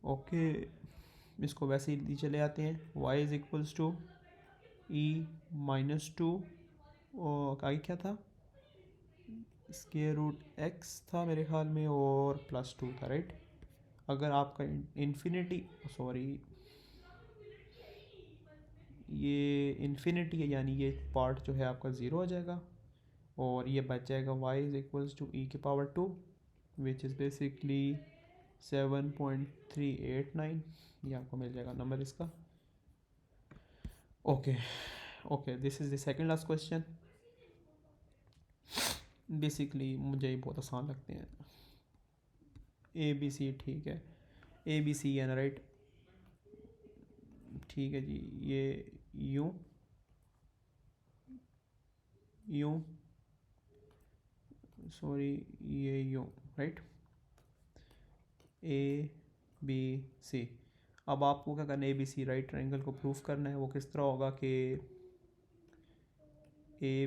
Speaker 1: ओके, इसको वैसे ही चले आते हैं, y is equals to e -2, और आगे क्या था, √x था मेरे ख्याल में, और +2 था, राइट। अगर आपका इन्फिनिटी, सॉरी, ये इन्फिनिटी है, यानी ये पार्ट जो है आपका ज़ीरो हो जाएगा और ये बच जाएगा y इज़ इक्वल्स टू ई की पावर 2 विच इज़ बेसिकली 7.389। ये आपको मिल जाएगा नंबर इसका। Okay okay, this is the second last question. Basically मुझे ये बहुत आसान लगते हैं। ए बी सी, ठीक है, ए बी सी है ना, राइट, ठीक है जी। ये यूँ यूँ सॉरी, ये यूँ, राइट, ए बी सी। अब आपको क्या करना है, A B C right triangle को प्रूफ करना है। वो किस तरह होगा कि A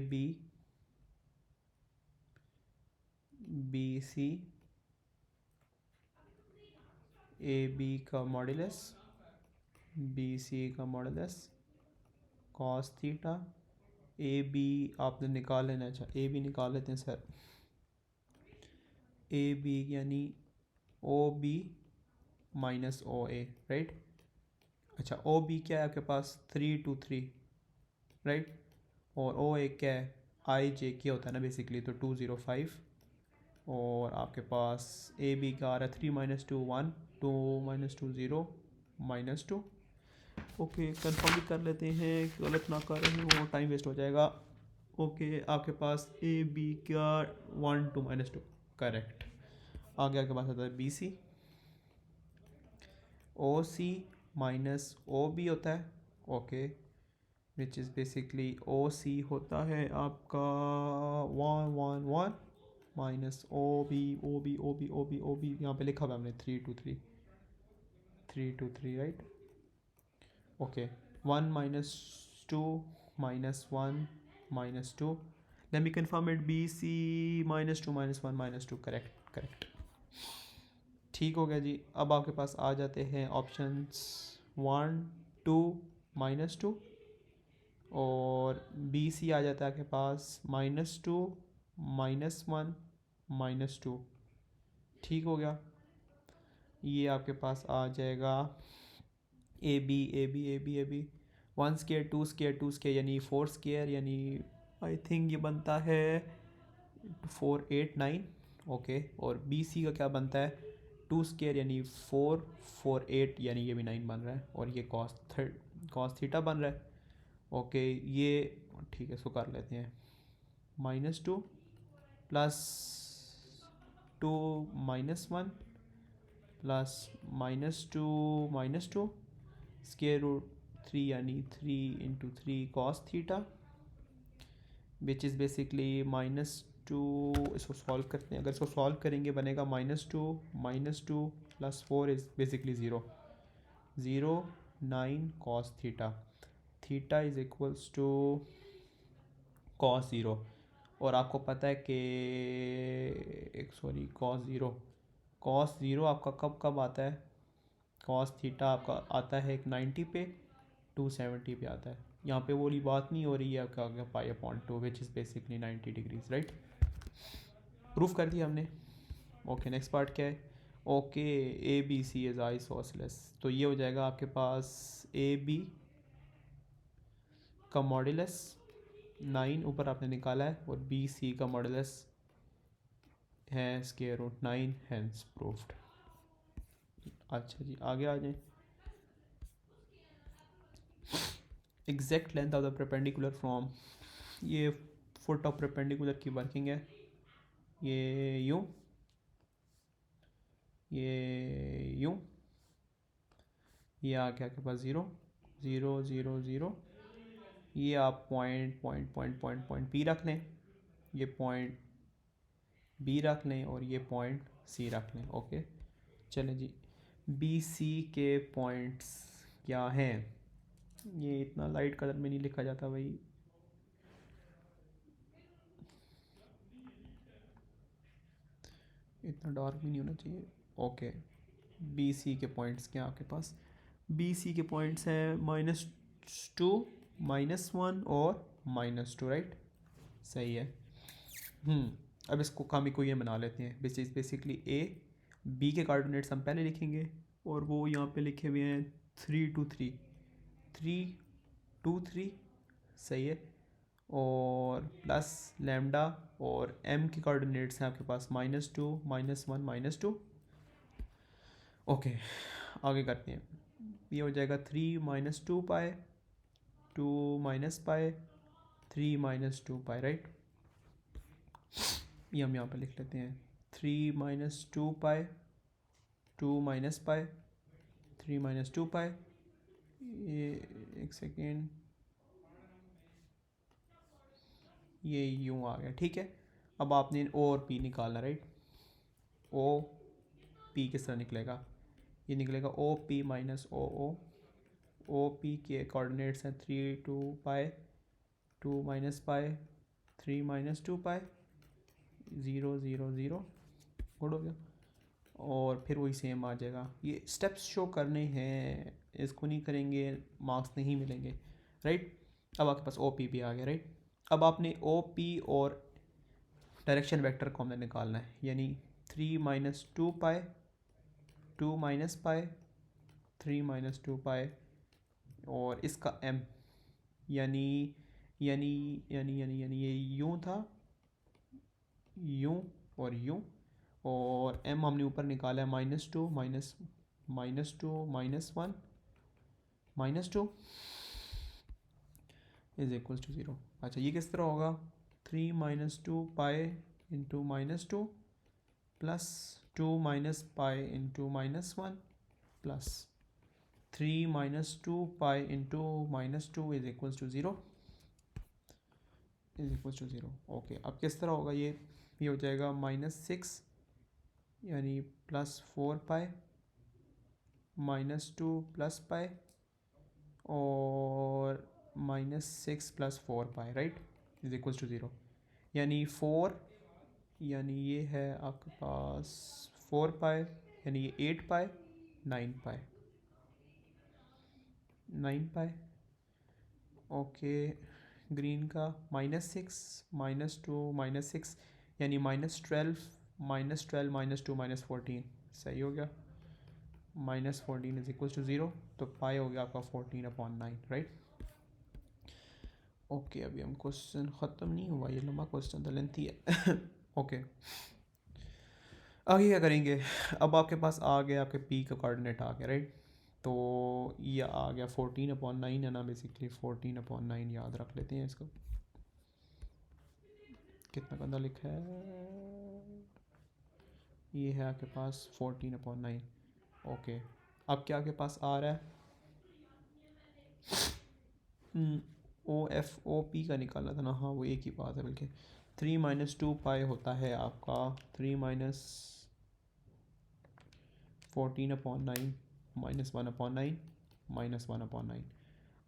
Speaker 1: B C, A B का मॉडुलस, बी सी का modulus cos theta. A B आपने निकाल लेना। अच्छा, ए बी निकाल लेते हैं सर। ए बी यानी ओ बी माइनस ओ ए, राइट। अच्छा, ओ बी क्या है आपके पास, 3 2 3, राइट, और ओ ए क्या है, आई जे के होता है ना बेसिकली, तो 205। और आपके पास ए बी का आ रहा है 3 - 2 1, 2 - 2 0 -2। ओके, कंफर्म भी कर लेते हैं, गलत ना कर रहे हो, टाइम वेस्ट हो जाएगा। ओके, आपके पास ए बी का 1 2 -2 करेक्ट। आगे आपके पास आता है B C, O C minus O B होता है। Okay, which is basically O C होता है आपका 1 1 1 minus O B O B O B O B O B, यहाँ पे लिखा हुआ हमने 3 2 3 right. Okay, 1 - 2 -1 -2। Let me confirm it, B C -2 -1 -2, correct correct, ठीक हो गया जी। अब आपके पास आ जाते हैं ऑप्शंस 1 2 -2 और बी सी आ जाता है आपके पास -2 -1 -2, ठीक हो गया। ये आपके पास आ जाएगा A B A B A B A B 1 square 2 square 2 square यानी 4 स्केयर, यानी आई थिंक ये बनता है 4 8 9। ओके, और बी सी का क्या बनता है, 2 स्केयर यानी 4 4 8, यानी ये भी 9 बन रहा है, और ये कॉस थीटा बन रहा है। ओके, ये ठीक है, इसको कर लेते हैं -2 प्लस 2 -1 प्लस -2 स्केयर रूट 3 यानी 3 × 3 cos theta, which is basically -2। इसको सॉल्व करते हैं, अगर इसको सॉल्व करेंगे बनेगा -2 plus 4 is basically 0 0 9 cos theta. Theta is equals to cos 0। और आपको पता है कि कॉस ज़ीरो आपका कब कब आता है, कॉस थीटा आपका आता है एक 90 पे, 270 पे आता है। यहाँ पे वो वाली बात नहीं हो रही है आपका π/2 which is basically 90 degrees, right. Proof कर दिया हमने। ओके, नेक्स्ट पार्ट क्या है, okay, A B C is isosceles, तो ये हो जाएगा आपके पास ए बी का मॉडुलस 9 ऊपर आपने निकाला है, और बी सी का मॉडुलस है स्क्वायर रूट 9, हैंस प्रूफ्ड। अच्छा जी, आगे आ जाए। Exact length of the perpendicular from, ये फुट ऑफ परपेंडिकुलर की वर्किंग है, ये यूँ, ये यूँ, ये आ गया आपके पास 0 0 0 0। ये आप पॉइंट पी रख लें, ये पॉइंट बी रख लें, और ये पॉइंट सी रख लें। ओके, चलें जी, बी सी के पॉइंट्स क्या हैं, ये इतना लाइट कलर में नहीं लिखा जाता भाई, इतना डार्क भी नहीं होना चाहिए। ओके, बी सी के पॉइंट्स क्या आपके पास, बी सी के पॉइंट्स हैं -2 -1 और -2, राइट, सही है। अब इसको काम को ये बना लेते हैं, बेसिकली ए बी के कोऑर्डिनेट्स हम पहले लिखेंगे, और वो यहाँ पे लिखे हुए हैं 3 2 3 3 2 3 सही है, और प्लस लैम्डा, और m के कोऑर्डिनेट्स हैं आपके पास -2 -1 -2। ओके, आगे करते हैं। ये हो जाएगा 3 -2 पाए, 2 पाए, 3 -2 पाए, राइट। ये हम यहाँ पे लिख लेते हैं 3 -2 पाए, 2 पाए, 3 -2 पाए। ये एक सेकेंड, ये यूँ आ गया, ठीक है। अब आपने ओ और पी निकालना, राइट। ओ पी किस तरह निकलेगा, ये निकलेगा ओ पी माइनस ओ ओ। ओ पी के कोऑर्डिनेट्स हैं 3 2 पाए, 2 पाए, 3 -2 पाए, 0 0 0, गुड हो गया। और फिर वही सेम आ जाएगा। ये स्टेप्स शो करने हैं, इसको नहीं करेंगे मार्क्स नहीं मिलेंगे, राइट। अब आपके पास ओ पी भी आ गया, राइट। अब आपने ओ पी और डायरेक्शन वेक्टर को हमने निकालना है, यानी 3 -2 पाए, 2 पाए, 3 -2 पाए, और इसका m, यानी यानी ये यूँ था, यूँ और यूँ, और m हमने ऊपर निकाला है -2 -2 -1 -2 इज इक्वल टू 0। अच्छा, ये किस तरह होगा, 3 -2 pi into -2 plus 2 pi into -1 plus 3 -2 pi into -2 is equal to 0, is equal to 0। Okay, अब किस तरह होगा ये हो जाएगा -6 यानी +4 पाए, -2 प्लस पाए, और -6 + 4 पाए, राइट, इज इक्वल टू 0। यानी 4, यानी ये है आपके पास 4 पाए, यानी ये 8 पाए, 9 पाए, 9 पाए। ओके, ग्रीन का -6 -2 -6, यानी -12 -2 -14, सही हो गया। -14 इज इक्वल टू 0, तो पाई हो गया आपका 14/9, राइट। ओके, अभी हम क्वेश्चन ख़त्म नहीं हुआ, ये लंबा क्वेश्चन तो लेंथी है। ओके, आगे क्या करेंगे। अब आपके पास आ गया, आपके पी का कोऑर्डिनेट आ गया, राइट। तो ये आ गया 14/9 है ना, बेसिकली 14/9 याद रख लेते हैं इसको। कितना गंदा लिखा है, ये है आपके पास 14/9। ओके, अब क्या आपके पास आ रहा है, ओ एफ ओ पी का निकालना था ना, हाँ वो एक ही बात है बल्कि। 3 - 2 पाए होता है आपका 3 -14/9 -1/9 -1/9।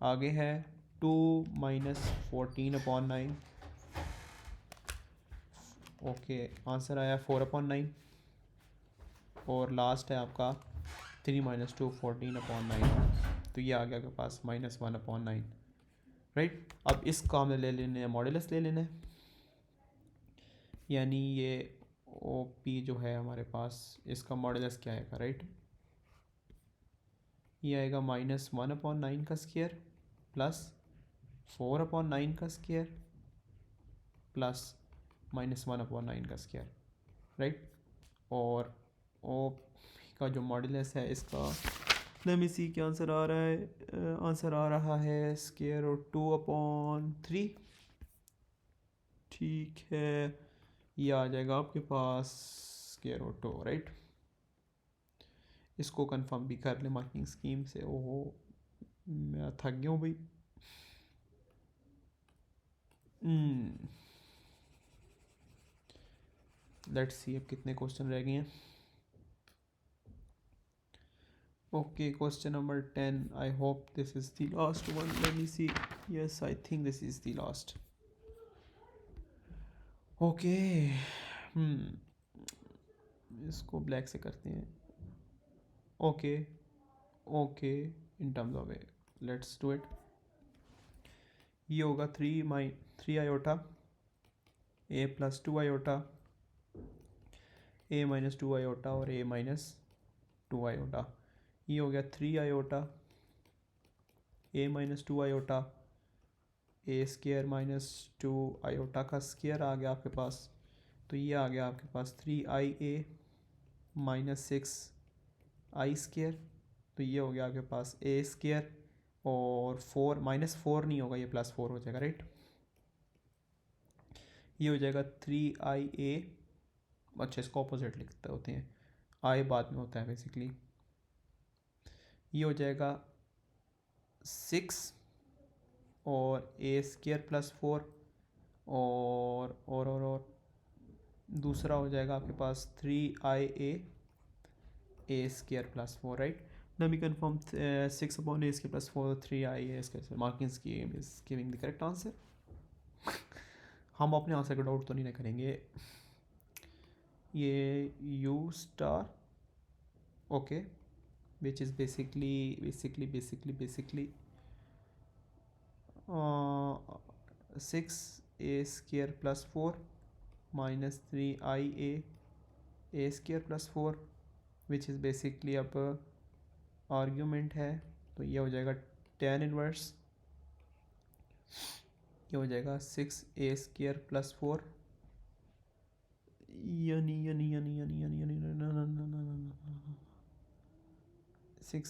Speaker 1: आगे है 2 -14/9। ओके, आंसर आया 4/9, और लास्ट है आपका 3 - 2 14/9, तो ये आ गया आपके पास -1/9, राइट। अब इसका हमें ले लेने हैं मॉडुलस ले लेना है, यानी ये ओ पी जो है हमारे पास, इसका मॉडुलस क्या आएगा, राइट। ये आएगा -1/9 का स्क्वायर प्लस 4/9 का स्क्वायर प्लस -1/9 का स्क्वायर, राइट। और ओ का जो मॉडुलस है इसका, लेट मी सी क्या आंसर आ रहा है। आंसर आ रहा है स्क्वायर रूट 2/3, ठीक है। ये आ जाएगा आपके पास स्क्वायर रूट 2, राइट। इसको कंफर्म भी कर ले मार्किंग स्कीम से। ओहो, मैं थक गया हूँ भाई। लेट्स सी अब कितने क्वेश्चन रह गए हैं। Okay, question number 10, I hope this is the last one, let me see, yes I think this is the last. Okay, इसको ब्लैक से करते हैं। Okay okay, in terms of A, let's do it. ये होगा 3 iota A plus 2 iota, A minus 2 iota और ए माइनस 2 आयोटा। ये हो गया 3 iota A minus 2 iota A square minus 2 iota का स्केयर आ गया आपके पास, तो ये आ गया आपके पास 3ia माइनस 6i स्केयर, तो ये हो गया आपके पास ए स्केयर, और 4 -4 नहीं होगा, ये +4 हो जाएगा, राइट। ये हो जाएगा 3ia, अच्छा इसको अपोजिट लिखते होते हैं, आई बाद में होता है बेसिकली। ये हो जाएगा 6 और ए स्केयर +4, और दूसरा हो जाएगा आपके पास 3ia A square +4, right. Now we confirm 6 upon a square plus 4 3ia square. Marking scheme is giving the correct answer. हम अपने आंसर का डाउट तो नहीं करेंगे। ये u star, okay, which is basically 6a square plus 4 minus 3ia a square plus 4, which is basically अब आर्ग्यूमेंट है, तो ये हो जाएगा tan इनवर्स, ये हो जाएगा 6a स्क्वायर प्लस 4, यानी 6,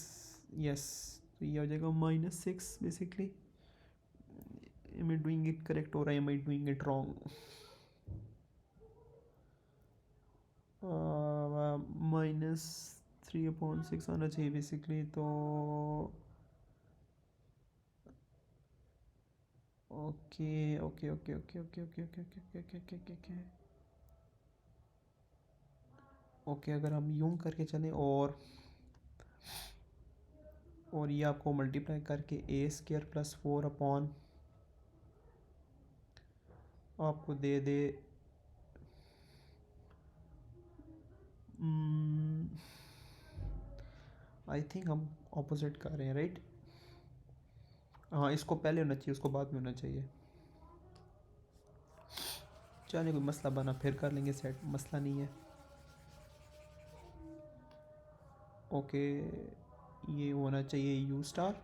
Speaker 1: यस, तो ये हो जाएगा -6 basically. Am I doing it correct और am I doing it wrong? -3/6 आना चाहिए बेसिकली, तो okay okay okay okay okay okay okay okay okay okay okay okay okay अगर हम यूं करके चलें और ये आपको मल्टीप्लाई करके ए स्क्वायर प्लस 4 अपॉन आपको दे दे आई थिंक हम ऑपोजिट कर रहे हैं, राइट। हाँ, इसको पहले होना चाहिए, उसको बाद में होना चाहिए। चलिए कोई मसला बना फिर कर लेंगे सेट, मसला नहीं है। ओके, ये होना चाहिए यू स्टार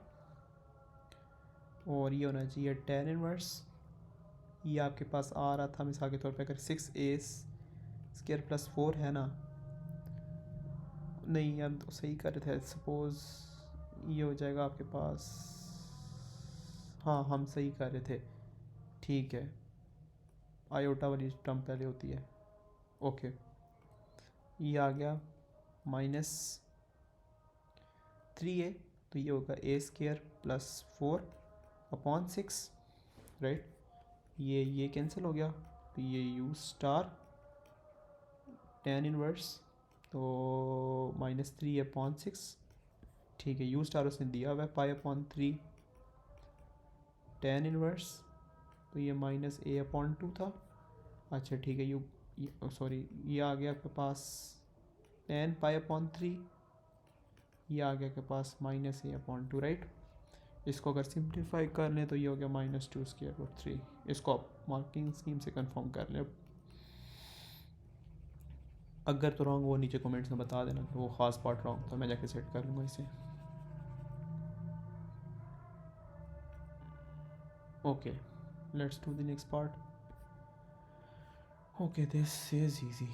Speaker 1: और ये होना चाहिए tan इनवर्स। ये आपके पास आ रहा था मिसाल के तौर पे, अगर 6a स्क्वायर प्लस 4 है ना, नहीं हम तो सही कर रहे थे, सपोज़ ये हो जाएगा आपके पास, हाँ हम सही कर रहे थे, ठीक है, आयोटा वाली टर्म पहले होती है। ओके, ये आ गया -3a, तो ये होगा a square plus 4 upon 6, right. ये कैंसिल हो गया, तो ये u स्टार tan इनवर्स, तो -3 अपॉन 6, ठीक है, u स्टार उसने दिया हुआ है π/3 tan इनवर्स, तो ये -a/2 था। अच्छा ठीक है, सॉरी ये आ गया आपके पास tan π/3, ये आ गया आपके पास -a/2, राइट। इसको अगर सिंप्लीफाई कर लें तो ये हो गया -2 स्क्वायर रूट 3। इसको आप मार्किंग स्कीम से कंफर्म कर लें। अगर तो रॉन्ग वो नीचे कमेंट्स में बता देना कि वो ख़ास पार्ट रॉन्ग था, मैं जाके सेट कर लूँगा इसे। Okay, let's do the next part. Okay, this is easy.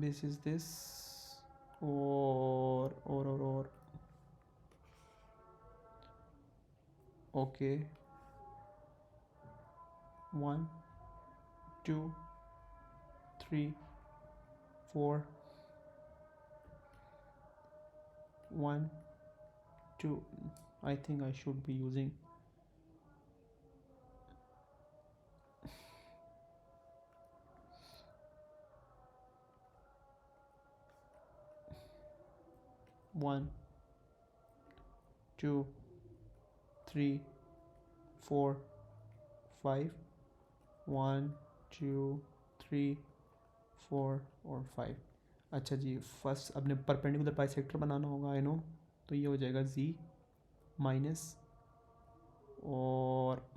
Speaker 1: this is this or okay, 1 2 3 4 1 2, I think I should be using 1 2 3 4 5 1 2 3 4 और 5। अच्छा जी, फर्स्ट अपने परपेंडिकुलर बाइसेक्टर बनाना होगा, आई नो, तो ये हो जाएगा z माइनस, और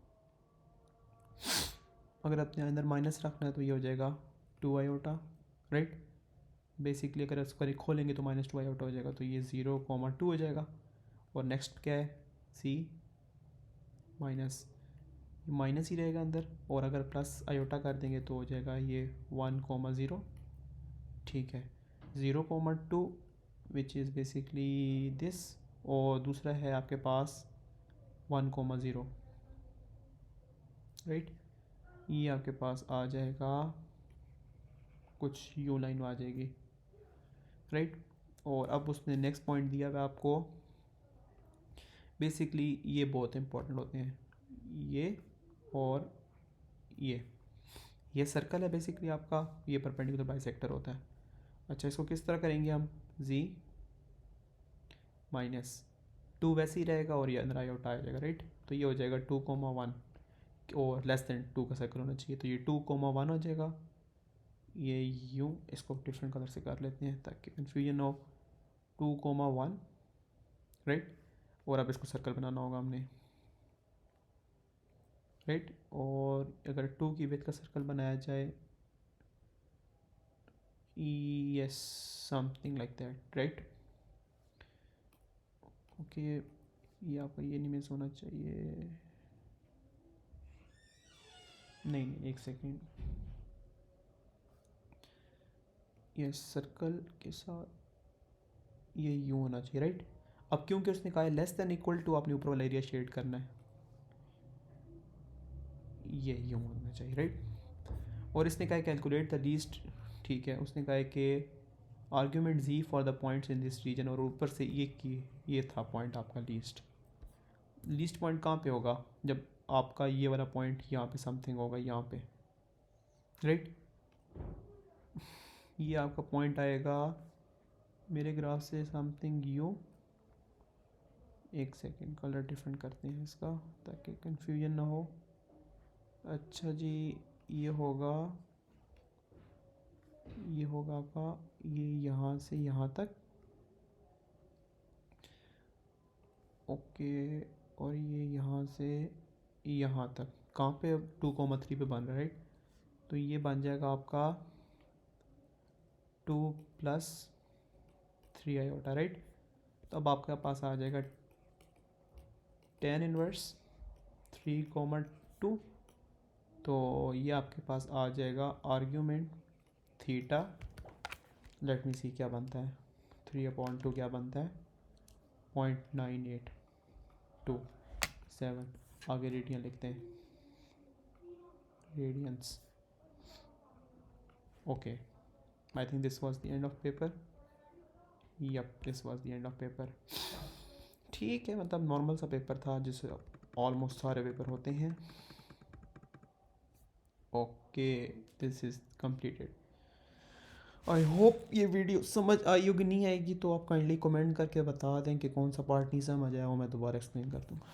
Speaker 1: अगर अपने अंदर माइनस रखना है तो ये हो जाएगा 2 आयोटा, राइट। बेसिकली अगर इसको खोलेंगे तो -2 आयोटा हो जाएगा, तो ये 0,2 हो जाएगा। और नेक्स्ट क्या है, सी माइनस, माइनस ही रहेगा अंदर, और अगर प्लस आयोटा कर देंगे तो हो जाएगा ये 1,0। ठीक है, 0,2 विच इज़ बेसिकली दिस, और दूसरा है आपके पास 1,0, राइट। ये आपके पास आ जाएगा, कुछ यू लाइन आ जाएगी, राइट। और अब उसने नेक्स्ट पॉइंट दिया हुआ आपको, बेसिकली ये बहुत इंपॉर्टेंट होते हैं, ये और ये सर्कल है बेसिकली आपका, ये परपेंडिकुलर बाइसेक्टर होता है। अच्छा, इसको किस तरह करेंगे हम, z -2 वैसे ही रहेगा और ये अंदर आयोटा आ जाएगा, राइट। तो ये हो जाएगा 2,1 और लेस देन 2 का सर्कल होना चाहिए, तो ये 2,1 हो जाएगा। ये यूँ इसको डिफरेंट कलर से कर लेते हैं ताकि कन्फ्यूजन हो, 2,1, राइट। और अब इसको सर्कल बनाना होगा हमने, राइट। और अगर 2 की विड्थ का सर्कल बनाया जाए, yes, something like that, right. Okay, ये आपका ये नहीं मिस होना चाहिए, नहीं, एक सेकेंड, ये सर्कल के साथ ये यूँ होना चाहिए, राइट। अब क्योंकि उसने कहा है लेस देन इक्वल टू, आपने ऊपर वाला एरिया शेड करना है, ये यूँ होना चाहिए, राइट। और इसने कहा है कैलकुलेट द लीस्ट, ठीक है, उसने कहा है कि argument z for the points in this region, और ऊपर से ये था पॉइंट आपका लीस्ट पॉइंट कहाँ पे होगा, जब आपका ये वाला पॉइंट यहाँ पे समथिंग होगा, यहाँ पे, राइट। ये आपका पॉइंट आएगा मेरे ग्राफ से समथिंग यू, एक सेकेंड, कलर डिफरेंट करते हैं इसका ताकि कंफ्यूजन ना हो। अच्छा जी, ये होगा आपका ये यहाँ से यहाँ तक, ओके। और ये यहाँ से यहाँ तक कहाँ पे, अब 2,3 पे बन रहा है, राइट। तो ये बन जाएगा आपका 2 + 3 आयोटा, राइट। तो अब आपके पास आ जाएगा tan इनवर्स 3,2, तो ये आपके पास आ जाएगा आर्ग्यूमेंट थीटा, लेट मी सी क्या बनता है, 3/2 क्या बनता है, 0.9827, आगे रेडियन लिखते हैं, radians. Okay, I think this was the end of paper, yep, this was the end of paper. ठीक है, मतलब नॉर्मल सा पेपर था जिससे ऑलमोस्ट सारे पेपर होते हैं। Okay, this is completed. I hope ये वीडियो समझ आई होगी, नहीं आएगी तो आप काइंडली कमेंट करके बता दें कि कौन सा पार्ट नहीं समझ आया, वो मैं दोबारा एक्सप्लेन कर दूँगा।